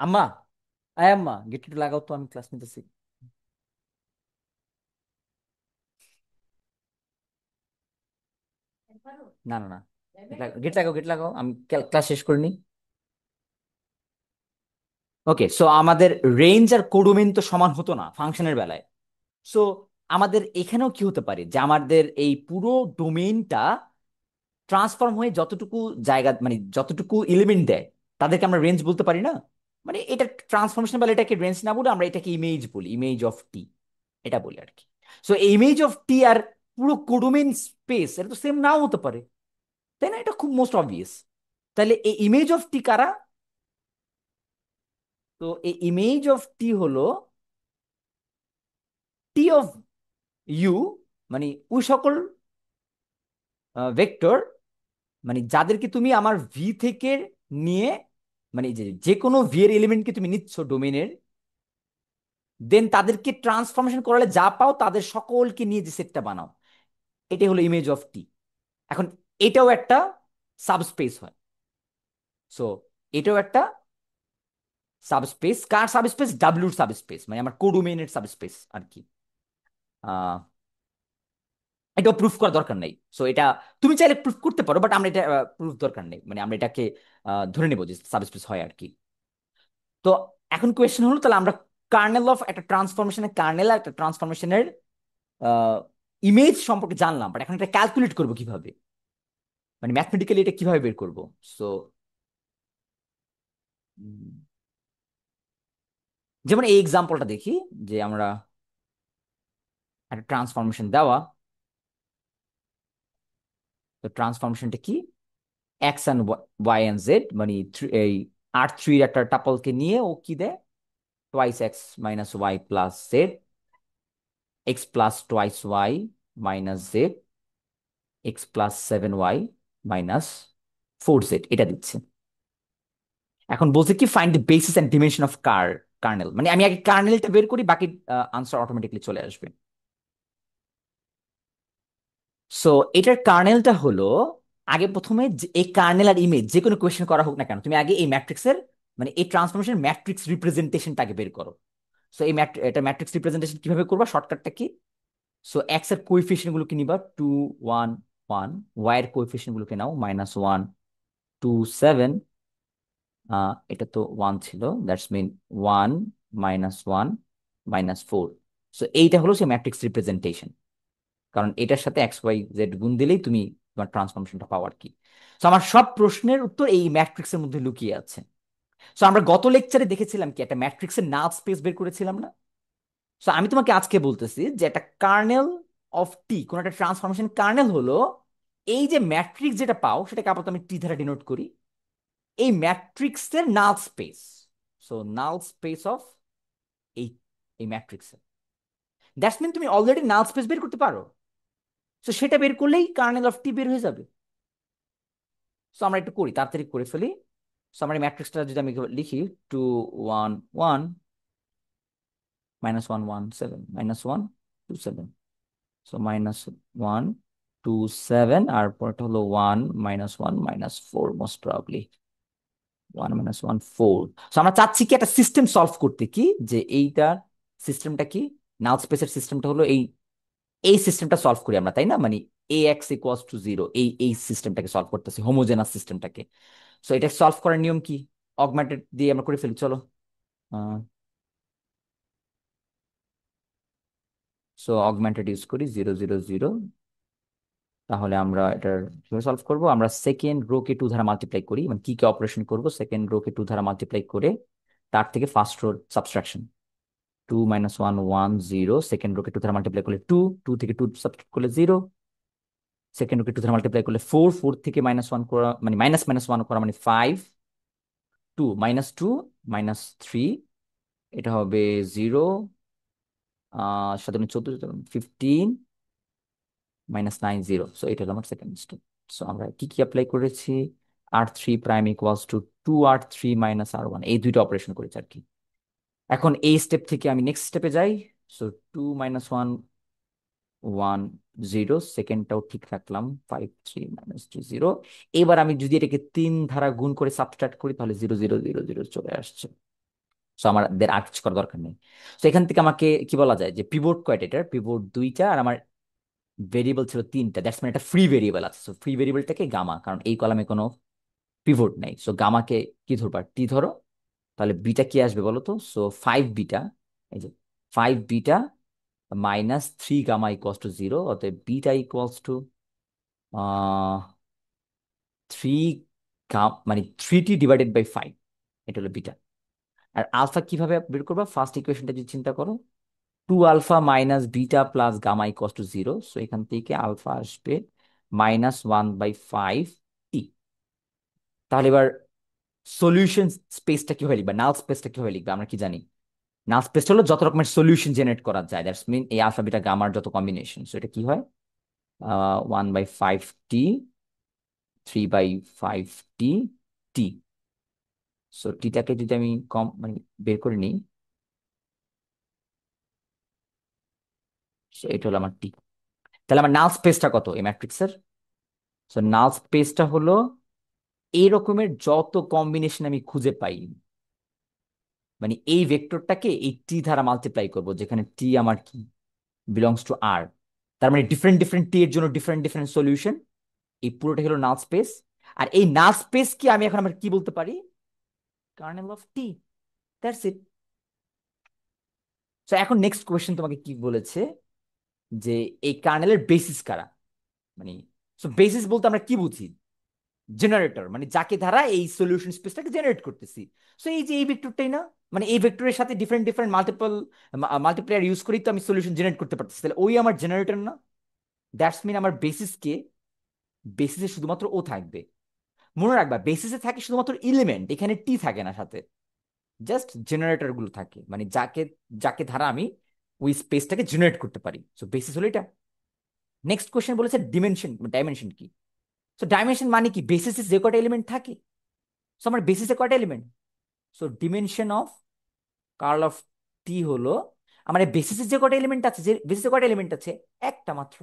আম্মা, আয় আম্মা, গেট একটু লাগাও তো, আমি ক্লাস নিতেছি। না না না, গেট লাগাও, গেট লাগাও, আমি ক্লাস শেষ করে নিই। ওকে, সো আমাদের রেঞ্জ আর কোডোমেইন তো সমান হতো না ফাংশনের বেলায়। সো আমাদের এখানেও কি হতে পারে যে আমাদের এই পুরো ডোমেইনটা ট্রান্সফর্ম হয়ে যতটুকু জায়গা, মানে যতটুকু এলিমেন্ট দেয় তাদেরকে আমরা রেঞ্জ বলতে পারি না? মানে এটা ট্রান্সফরমেশন বলে, এটাকে রেঞ্জ না বলে আমরা এটাকে ইমেজ বলি, ইমেজ অফ টি, এটা বলি আর কি। সো ইমেজ অফ টি আর পুরো কোডোমেইন স্পেস এটা তো সেম নাও হতে পারে, তাই না? এটা খুব মোস্ট অবভিয়াস। তাহলে এই ইমেজ অফ টি কারা? তো এই ইমেজ অফ টি হলো টি অফ ইউ, মানে ওই সকল ভেক্টর, মানে যাদেরকে তুমি আমার ভি থেকে নিয়ে, মানে যে যে কোনো ভি এর এলিমেন্টকে তুমি নিচ্ছ ডোমেনের, দেন তাদেরকে ট্রান্সফরমেশন করালে যা পাও তাদের সকলকে নিয়ে যে সেটটা বানাও, এটাই হলো ইমেজ অফ টি। এখন এটাও একটা সাবস্পেস হয়। সো এটাও একটা সাবস্পেস, কার সাবস্পেস? ডাব্লিউর সাবস্পেস, মানে আমার কোডোমেইনের সাবস্পেস আর কি। আহ এটাও প্রুফ করার দরকার নেই। সো এটা তুমি চাইলে প্রুফ করতে পারো, বাট আমরা এটা প্রুফ দরকার নেই, মানে আমরা এটাকে ধরে নেবো যে সাবস্পেস হয় আর কি। তো এখন কোয়েশ্চেন হলো, তাহলে আমরা কার্নেল অফ একটা ট্রান্সফরমেশনের, কার্নেল আর একটা ট্রান্সফরমেশনের ইমেজ সম্পর্কে জানলাম, বাট এখন এটা ক্যালকুলেট করবো কিভাবে, মানে ম্যাথমেটিক্যালি এটা কিভাবে বের করবো? সো উম, যেমন এই এক্সাম্পলটা দেখি, যে আমরা একটা ট্রান্সফরমেশন দেওয়া, তো ট্রান্সফরমেশনটা কি, x and y and z, মানে এই আর থ্রির একটা টাপলকে নিয়ে ও কি দেয়, twice x minus y plus z, x plus twice y minus z, x plus seven y minus four z, এটা দিচ্ছে। এখন বলছে কি find the basis and dimension of kernel, মানে আমি আগে কার্নেলটা বের করি, বাকি আনসার অটোমেটিকলি চলে আসবে। সো এটার কার্নেলটা হলো, আগে প্রথমে এই কার্নেল আর ইমেজ যে কোনো কোয়েশ্চেন করা হোক না কেন, তুমি আগে এই ম্যাট্রিক্সের, মানে এই ট্রান্সফরমেশন ম্যাট্রিক্স রিপ্রেজেন্টেশনটা আগে বের করো। সো এই এটা ম্যাট্রিক্স রিপ্রেজেন্টেশন কিভাবে করবা, শর্টকাটটা কি, সো এক্স এর কোএফিসিয়েন্ট গুলোকে নিবা 2 1 1, ওয়াই এর কোএফিসিয়েন্ট গুলোকে নাও -1 2 7, এটা তো 1 ছিল, দ্যাটস মিন 1 - 1 - 4। সো এইটা হলো সেই ম্যাট্রিক্স রিপ্রেজেন্টেশন, কারণ এটার সাথে এক্স ওয়াই জেড গুণ দিলেই তুমি তোমার ট্রান্সফরমেশনটা পাওয়ার কি। সো আমার সব প্রশ্নের উত্তর এই ম্যাট্রিক্সের মধ্যে লুকিয়ে আছে। সো আমরা গত লেকচারে দেখেছিলাম কি, একটা ম্যাট্রিক্সের নাল স্পেস বের করেছিলাম না। সো আমি তোমাকে আজকে বলতেছি যে একটা কার্নেল অফ টি, কোন একটা ট্রান্সফরমেশন কার্নেল হলো এই যে ম্যাট্রিক্স যেটা পাও সেটাকে আপাতত আমি টি দ্বারা ডিনোট করি, এই ম্যাট্রিক্সের null space. So null space of এই এই ম্যাট্রিক্সের, দ্যাটস মিন তুমি অলরেডি নাল স্পেস বের করতে পারো। সো সেটা বের করলেই কার্নেল অফ টি বের হয়ে যাবে। সো আমরা একটু করি, তাড়াতাড়ি করে ফেলি। সো আমার এই ম্যাট্রিক্সটা যদি আমি লিখি, 2 1 1 -1 1 7 -1 2 7, সো -1 2 7, আর পরটা হলো 1 - 1 - 4, মোস্ট প্রবাবলি 1 - 1 4। সো আমরা চাচ্ছি কি একটা সিস্টেম সলভ করতে, কি যে এইটার সিস্টেমটা কি, নাল স্পেসের সিস্টেমটা হলো এই এই সিস্টেমটা সলভ করি আমরা, তাই না, মানে এ এক্স ইকুয়ালস টু জিরো, এই সিস্টেমটাকে সলভ করতেছি, হোমোজেনাস সিস্টেমটাকে। সো এটা সলভ করার নিয়ম কি, অগমেন্টেড দিয়ে আমরা করে ফেলি, চলো। সো অগমেন্টেড ইউজ করি, 0 0 0। তাহলে আমরা এটার কিভাবে সলভ করবো, আমরা সেকেন্ড রো কে 2 দ্বারা মাল্টিপ্লাই করি, মানে কি কি অপারেশন করবো, সেকেন্ড রো কে 2 দ্বারা মাল্টিপ্লাই করে তার থেকে first row subtraction, 2 - 1 1 0, second row কে 2 দ্বারা মাল্টিপ্লাই করলে 2, 2 থেকে 2 সাবট্রাক্ট করলে 0, সেকেন্ড রো কে 2 দ্বারা মাল্টিপ্লাই করলে 4, 4 থেকে -1 করা মানে -1 করা মানে 5, 2 -2 -3, এটা হবে 0, 7 14 15 -9 0। সো এটা হলো আমার সেকেন্ড স্টেপ। সো আমরা কি কি অ্যাপ্লাই করেছি, R3 prime equals to 2R3 - R1, এই দুইটা অপারেশন করেছি আর কি। এখন এই স্টেপ থেকে আমি নেক্সট স্টেপে যাই। সো 2 - 1 1 0, সেকেন্ডটাও ঠিক রাখলাম, 5 3 - 2 0। এবার আমি যদি এটাকে 3 ধারা গুণ করে সাবট্রাক্ট করি, তাহলে 0 0 0 0 চলে আসছে। সো আমাদের আর কিছু করার দরকার নেই। তো এখান থেকে আমাকে কি বলা যায়, যে পিভট কয়টা, এটার পিভট দুইটা, আর আমার ভেরিয়েবল ছিল তিনটা, দ্যাটস মানে একটা ফ্রি ভেরিয়েবল আছে। সো ফ্রি ভেরিয়েবলটাকে গামা, কারণ এই কলামে কোনো পিভট নেই। সো গামাকে কি ধরবা, টি ধরো। তাহলে বিটা কি আসবে বলো তো, সো 5 বিটা, এই যে 5 বিটা -3 গামা = 0, অতএব বিটা ইকুয়ালস টু 3 মানে 3t/5, এটা হলো বিটা। আর আলফা কিভাবে বের করবা, ফার্স্ট ইকুয়েশনটা যদি চিন্তা করো, 2α - বিটা প্লাস গামা = 0। সো এখান থেকে আলফা আসবে -1/5t। তাহলে এবার সলিউশন স্পেসটা কিভাবে লিখবা, নাল স্পেসটা কিভাবে লিখবা, আমরা কি জানি, নাল স্পেসটা হলো যত রকমের সলিউশন জেনারেট করা যায়, দ্যাটস মিন এই আলফা বিটা গামার যত কম্বিনেশন। সো এটা কি হয়, 1/5t, 3/5t, টি। সো টিটাকে যদি আমি কম মানে বের করে নিই, so এটা হলো আমার টি। তাহলে আমার নাল স্পেসটা কত এই ম্যাট্রিক্সের, সো নাল স্পেসটা হলো এই রকমের যত কম্বিনেশন আমি খুঁজে পাই, মানে এই ভেক্টরটাকে এই টি দ্বারা মাল্টিপ্লাই করব, যেখানে টি আমার কি বিলংস টু আর, তার মানে ডিফারেন্ট ডিফারেন্ট টি এর জন্য ডিফারেন্ট ডিফারেন্ট সলিউশন, এই পুরোটা হলো নাল স্পেস। আর এই নাল স্পেস কি আমি এখন আমার কি বলতে পারি, kernel of T, that's it. So এখন নেক্সট কোয়েশ্চেন তোমাকে কি বলেছে, যে এই কার্নেলের বেসিস কারা, মানে সো বেসিস বলতে আমরা কি বুঝি, জেনারেটর মানে যাকে দ্বারা এই সলিউশন স্পেসটাকে জেনারেট করতেছি। সো এই যে এই ভেক্টরটাই না, মানে এই ভেক্টরের সাথে ডিফারেন্ট ডিফারেন্ট মাল্টিপ্লায়ার ইউজ করেই তো আমি সলিউশন জেনারেট করতে পারতেছি, তাহলে ওই আমার জেনারেটর না? দ্যাটস মিন আমার বেসিসকে, বেসিসে শুধুমাত্র ও থাকবে। মনে রাখবা বেসিসে থাকে শুধুমাত্র এলিমেন্ট, এখানে টি থাকে না সাথে, জাস্ট জেনারেটর গুলো থাকে, মানে যাকে যাকে ধারা আমি ওই স্পেসটাকে জেনারেট করতে পারি। সো বেসিস হলো এটা। নেক্সট কোশ্চেন বলেছে ডিমেনশন, ডাইমেনশন কি? সো ডাইমেনশন মানে কি, বেসিসে যে কয়টা এলিমেন্ট থাকে। সো আমার বেসিসে কয়টা element, so dimension of kernel of T হলো আমার বেসিসে যে কয়টা এলিমেন্ট আছে, যে বেসিসে কয়টা এলিমেন্ট আছে, একটা মাত্র।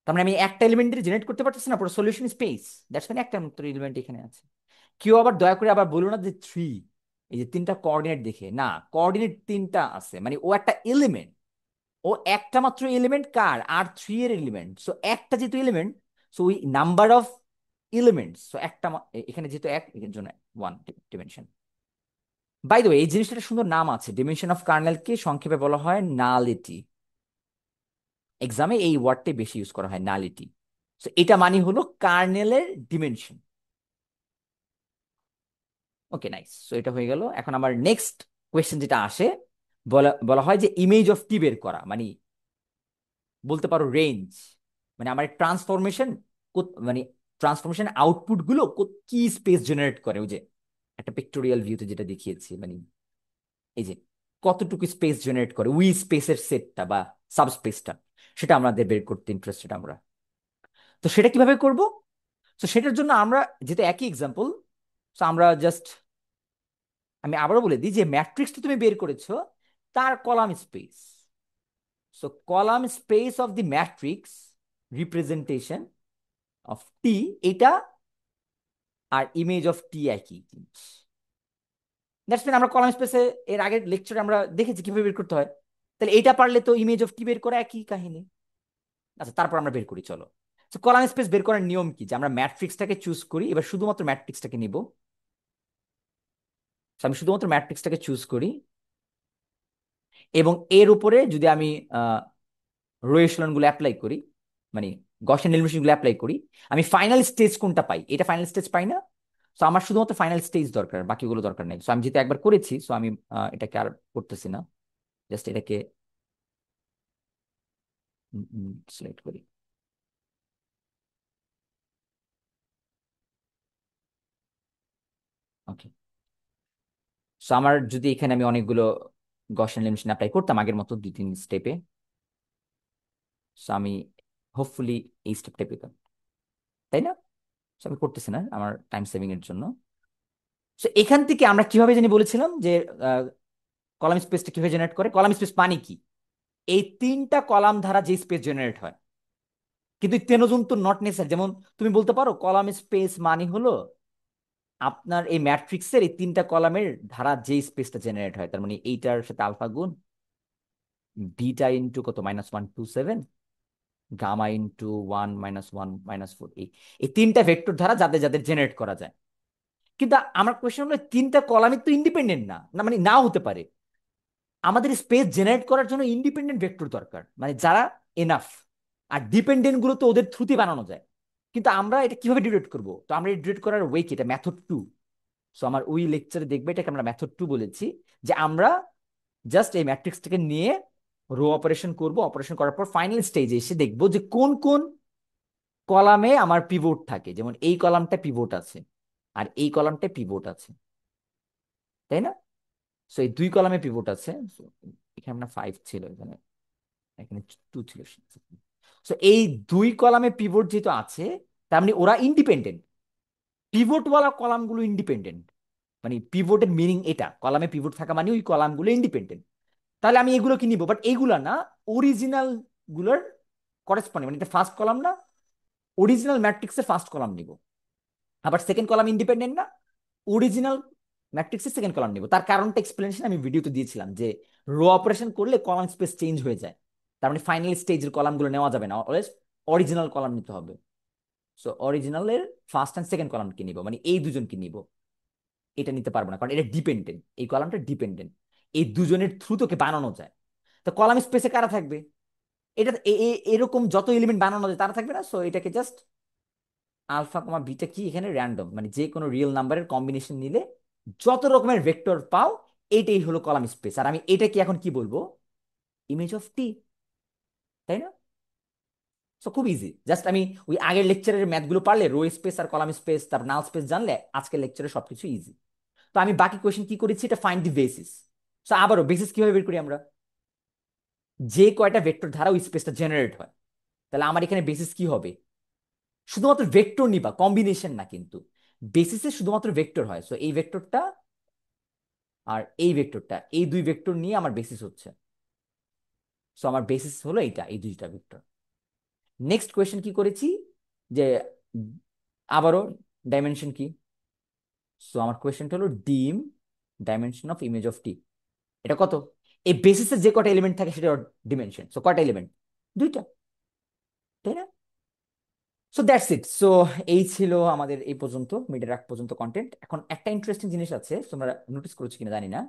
তার মানে আমি একটা এলিমেন্ট দিয়ে জেনারেট করতে পারতেছি না পুরো সলিউশন স্পেস, দ্যাটস মানে একটা মাত্র এলিমেন্ট এখানে আছে। কেউ আবার দয়া করে আবার বলো না যে থ্রি, এই যে তিনটা কোঅর্ডিনেট দেখে না, কোঅর্ডিনেট তিনটা আছে মানে ও একটা এলিমেন্ট, ও একটা মাত্র এলিমেন্ট কার, আর থ্রি এর এলিমেন্ট। সো একটা যেহেতু এলিমেন্ট, সো ওই নাম্বার অফ এলিমেন্টস, সো একটা এখানে যেহেতু এক, এর জন্য one dimension. By the way এই জিনিসটা একটা সুন্দর নাম আছে, ডিমেনশন অফ কার্নেলকে সংক্ষেপে বলা হয় নালিটি। এক্সামে এই ওয়ার্ডটাই বেশি ইউজ করা হয়, নালিটি। সো এটা মানে হলো কার্নেলের ডিমেনশন। ওকে নাইস, সো এটা হয়ে গেল। এখন আমার নেক্সট কোয়েশ্চেন যেটা আসে, বলা বলা হয় যে ইমেজ অফ টি বের করা, মানে বলতে পারো রেঞ্জ, মানে আমার ট্রান্সফরমেশন, মানে ট্রান্সফরমেশন আউটপুট গুলো কি স্পেস জেনারেট করে, ওই যে একটা পিক্টোরিয়াল ভিউতে যেটা দেখিয়েছি, মানে এই যে কতটুকু স্পেস জেনারেট করে ওই স্পেসের সেটটা বা সাবস্পেসটা, সেটা আমাদের বের করতে ইন্টারেস্টেড আমরা। তো সেটা কিভাবে করব? তো সেটার জন্য আমরা, যেহেতু একই এক্সাম্পল, তো আমরা জাস্ট, আমি আবারও বলে দিই যে ম্যাট্রিক্সটা তুমি বের করেছো, তার column space, so column space of the matrix representation of T, এটা আর ইমেজ অফ টি একই জিনিস। দ্যাটস মিন আমরা কলাম স্পেসে এর আগের লেকচারে আমরা দেখেছি কিভাবে বের করতে হয়, তাহলে এটা পারলে তো ইমেজ অফ টি বের করা একই কাহিনী। আচ্ছা তারপর আমরা বের করি চলো। কলাম স্পেস বের করার নিয়ম কি, যে আমরা ম্যাট্রিক্সটাকে চুজ করি, এবার শুধুমাত্র ম্যাট্রিক্সটাকে নিব। আমি শুধুমাত্র ম্যাট্রিক্সটাকে চুজ করি, এবং এর উপরে যদি আমি রো এচেলন গুলো অ্যাপ্লাই করি, মানে গসিয়ান এলিমিনেশন গুলো অ্যাপ্লাই করি, আমি ফাইনাল স্টেজ কোনটা পাই, এটা ফাইনাল স্টেজ পাই না। সো আমার শুধুমাত্র ফাইনাল স্টেজ দরকার, বাকিগুলো দরকার নেই। সো আমি যেহেতু একবার করেছি, সো আমি এটাকে আর করতেছি না, জাস্ট এটাকে সিলেক্ট করি। ওকে, সো আমার যদি এখানে আমি অনেকগুলো গসিয়ান এলিমিনেশন অ্যাপ্লাই করতাম আগের মতো দুই তিন স্টেপে, সো আমি হোপফুলি এই স্টেপটা পেতাম, তাই না? সো আমি করতেছি না আমার টাইম সেভিং এর জন্য। সো এখান থেকে আমরা কিভাবে জানি বলেছিলাম যে কলাম স্পেসটা কিভাবে জেনারেট করে, কলাম স্পেস মানে কি, এই তিনটা কলাম ধারা যে স্পেস জেনারেট হয়। কিন্তু তেনজন তো নট নেসেসারি, যেমন তুমি বলতে পারো কলাম স্পেস মানে হলো আপনার এই ম্যাট্রিক্সের এই তিনটা কলামের ধারা যে স্পেসটা জেনারেট হয়, তার মানে এইটার সাথে আলফা গুণ বিটা ইন্টু কত -127, গামা ইন্টু 1 - 1 - 4, এই এই তিনটা ভেক্টর ধারা যাদের যাদের জেনারেট করা যায়। কিন্তু আমার কোয়েশ্চেন হলো তিনটা কলামই তো ইন্ডিপেন্ডেন্ট না, না মানে নাও হতে পারে। আমাদের স্পেস জেনারেট করার জন্য ইন্ডিপেন্ডেন্ট ভেক্টর দরকার, মানে যারা এনাফ। আর ডিপেন্ডেন্ট গুলো তো ওদের থ্রুতে বানানো যায়। কিন্তু আমরা এটা কিভাবে ডিরেক্ট করব, তো আমরা ডিরেক্ট করার ওয়ে কি, এটা মেথড টু। সো আমার ওই লেকচারে দেখবে এটাকে আমরা মেথড টু বলেছি, যে আমরা জাস্ট এই ম্যাট্রিক্সটাকে নিয়ে রো অপারেশন করব, অপারেশন করার পর ফাইনাল স্টেজে এসে দেখবো যে কোন কোন কলামে আমার পিভট থাকে, যেমন এই কলামটা পিভট আছে আর এই কলামটা পিভট আছে, তাই না? সো এই দুই কলামে পিভট আছে। So, এখানে আমরা 5 ছিল, এখানে এখানে 2 ছিল। সো এই দুই কলামে পিভট যেহেতু আছে, তার মানে ওরা ইন্ডিপেন্ডেন্ট, পিভট ওয়ালা কলামগুলো ইন্ডিপেন্ডেন্ট। মানে পিভটের মিনিং এটা, কলামে পিভট থাকা মানে ওই কলামগুলো ইন্ডিপেন্ডেন্ট। তাহলে আমি এগুলো কি নিব, বাট এইগুলা না, অরিজিনাল গুলোর করেসপন্ডিং, মানে এটা ফার্স্ট কলাম না, অরিজিনাল ম্যাট্রিক্সের ফার্স্ট কলাম নিব। আবার সেকেন্ড কলাম ইন্ডিপেন্ডেন্ট না, অরিজিনাল ম্যাট্রিক্সের সেকেন্ড কলাম নিব। তার কারণটা এক্সপ্লেনেশন আমি ভিডিওতে দিয়েছিলাম, যে রো অপারেশন করলে কলাম স্পেস চেঞ্জ হয়ে যায়, তার মানে ফাইনাল স্টেজের কলামগুলো নেওয়া যাবে না, অলওয়েজ অরিজিনাল কলাম নিতে হবে। সো অরিজিনালের ফার্স্ট অ্যান্ড সেকেন্ড কলামকে নিব, মানে এই দুজনকে নিব। এটা নিতে পারবো না কারণ এটা ডিপেন্ডেন্ট, এই কলামটা ডিপেন্ডেন্ট, এই দুজনের থ্রু তোকে বানানো যায়। তো কলাম স্পেসে কারা থাকবে, এটা এরকম যত এলিমেন্ট বানানো যায় তারা থাকবে না। সো এটাকে জাস্ট আলফা কমা বিটা কি এখানে র্যান্ডম, মানে যে কোনো রিয়েল নাম্বারের কম্বিনেশন নিলে যত রকমের ভেক্টর পাও এইটাই হলো কলাম স্পেস। আর আমি এটাকে এখন কি বলবো, ইমেজ অফ টি, তাই না? সো খুব ইজি, জাস্ট আমি ওই আগের লেকচারের ম্যাথগুলো পারলে, রো স্পেস আর কলাম স্পেস তারপর নাল স্পেস জানলে আজকের লেকচারে সবকিছু ইজি। তো আমি বাকি কোয়েশ্চেন কি করেছি, এটা ফাইন্ড দি বেসিস। সো আবারও বেসিস কিভাবে বের করি আমরা, যে কয়টা ভেক্টর দ্বারা ওই স্পেসটা জেনারেট হয়, তাহলে আমার এখানে বেসিস কি হবে, শুধুমাত্র ভেক্টর নিবা, কম্বিনেশন না কিন্তু, বেসিসে শুধুমাত্র ভেক্টর হয়। সো এই ভেক্টরটা আর এই ভেক্টরটা, এই দুই ভেক্টর নিয়ে আমার বেসিস হচ্ছে। সো আমার বেসিস হলো এইটা, এই দুইটা ভেক্টর। নেক্সট কোয়েশ্চেন কি করেছি, যে আবারও ডাইমেনশন কি। সো আমার কোয়েশ্চেনটা হলো ডিম dimension of image of T, এটা কত, এই বেসিসে যে কটা এলিমেন্ট থাকে সেটা ডিমেনশন। সো কয়টা এলিমেন্ট, দুইটা, তাই না? So that's it. সো এই ছিল আমাদের এই পর্যন্ত, মিডের আগ পর্যন্ত কন্টেন্ট। এখন একটা ইন্টারেস্টিং জিনিস আছে, তোমরা নোটিস করেছো কিনা জানি না,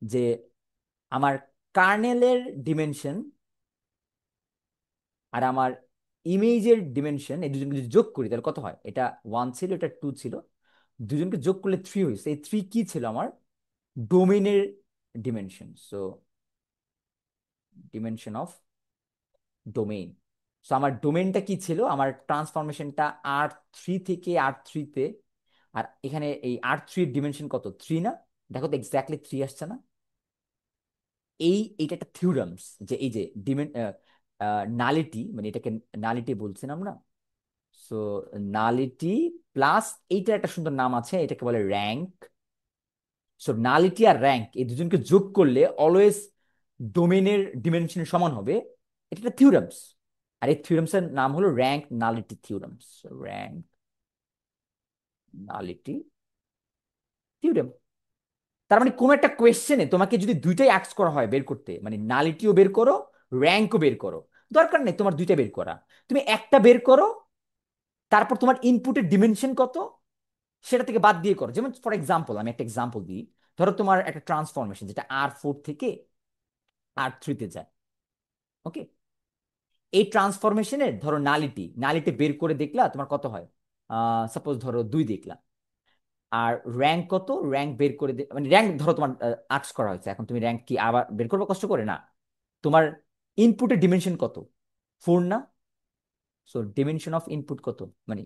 যে আমার কার্নেলের ডিমেনশন আর আমার ইমেজের ডিমেনশন, এই দুজনকে যদি যোগ করি তাহলে কত হয়, এটা 1 ছিল, এটা 2 ছিল, দুজনকে যোগ করলে 3 হয়েছে। এই 3 কি ছিল, আমার ডোমেইনের dimension. So dimension of domain. So আমার ডোমেইনটা কি ছিল, আমার ট্রান্সফরমেশনটা R3 থেকে R3-তে, আর এখানে এই R3 এর ডিমেনশন কত, 3 না? দেখো তো এক্স্যাক্টলি 3 আসছে না? এইটা একটা থিওরামস, যে এই যে ডিমেন নালিটি, মানে এটাকে নালিটি বলছিলাম না। সো নালিটি প্লাস এইটার একটা সুন্দর নাম আছে, এটাকে বলে র্যাঙ্ক। সো নালিটি আর র্যাঙ্ক এই দুজনকে যোগ করলে অলওয়েজ ডোমেনের ডিমেনশনের সমান হবে, এটা একটা থিওরামস। আর এই থিওরামসের নাম হলো rank nullity theorems, rank nullity theorem. তার মানে কোন একটা কোয়েশ্চেনে তোমাকে যদি দুইটাই আস্ক করা হয় বের করতে, মানে নালিটিও বের করো, র্যাঙ্কও বের করো, দরকার নেই তোমার দুইটা বের করা, তুমি একটা বের করো, তারপর তোমার ইনপুটের ডিমেনশন কত সেটা থেকে বাদ দিয়ে করো। যেমন ফর এক্সাম্পল, আমি একটা এক্সাম্পল দিই, ধরো তোমার একটা ট্রান্সফরমেশন যেটা R4 থেকে R3-তে যায়, ওকে? এই ট্রান্সফরমেশনের ধরো নালিটি নালিটি বের করে দেখলা তোমার কত হয়, সাপোজ ধরো 2 দেখলা। আর র্যাঙ্ক কত, র্যাঙ্ক বের করে মানে র্যাঙ্ক ধরো তোমার আর্টস করা হয়েছে, এখন তুমি র্যাঙ্ক কি আবার বের করবে কষ্ট করে, না? তোমার ইনপুটের ডিমেনশন কত, 4 না? সো ডিমেনশন অফ ইনপুট কত, মানে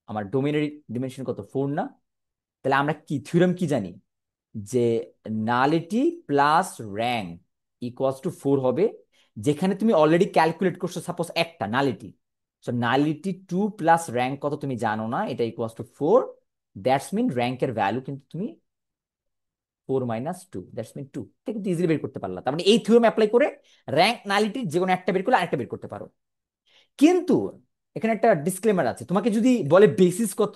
আমার ডোমেনের ডিমেনশন কত, 4 না? তাহলে আমরা কি থিওরেম কি জানি, যে nullity plus rank equals to 4 হবে, যেখানে তুমি অলরেডি ক্যালকুলেট করছো সাপোজ একটা nullity. So nullity 2 plus rank কত তুমি জানো না, এটা ইকুয়ালস টু 4। দ্যাটস মিন র্যাঙ্কের ভ্যালু কিন্তু তুমি 4 - 2, দ্যাটস মিন 2, এটা কিন্তু ইজিলি বের করতে পারলা। তার মানে এই থিওরেম অ্যাপ্লাই করে র্যাঙ্ক নালিটির যে কোনো একটা বের করলে আরেকটা বের করতে পারো। কিন্তু এখানে একটা ডিসক্লেমার আছে, তোমাকে যদি বলে বেসিস কত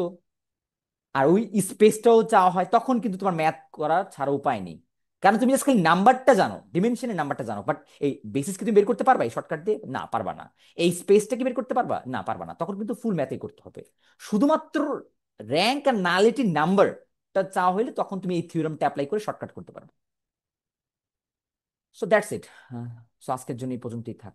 আর ওই স্পেসটাও চাওয়া হয়, তখন কিন্তু তোমার ম্যাথ করা ছাড়া উপায় নেই। কারণ তুমি জাস্ট খালি নাম্বারটা জানো, ডিমেনশনের নাম্বারটা জানো, বাট এই বেসিস কি তুমি বের করতে পারবা এই শর্টকাট দিয়ে, না পারবা না। এই স্পেসটা কি বের করতে পারবা, না পারবা না। তখন কিন্তু ফুল ম্যাথই করতে হবে। শুধুমাত্র র্যাঙ্ক আর নালিটির নাম্বারটা চাওয়া হলে তখন তুমি এই থিওরামটা অ্যাপ্লাই করে শর্টকাট করতে পারবে। So that's it. সো আজকের জন্য এই পর্যন্তই থাক।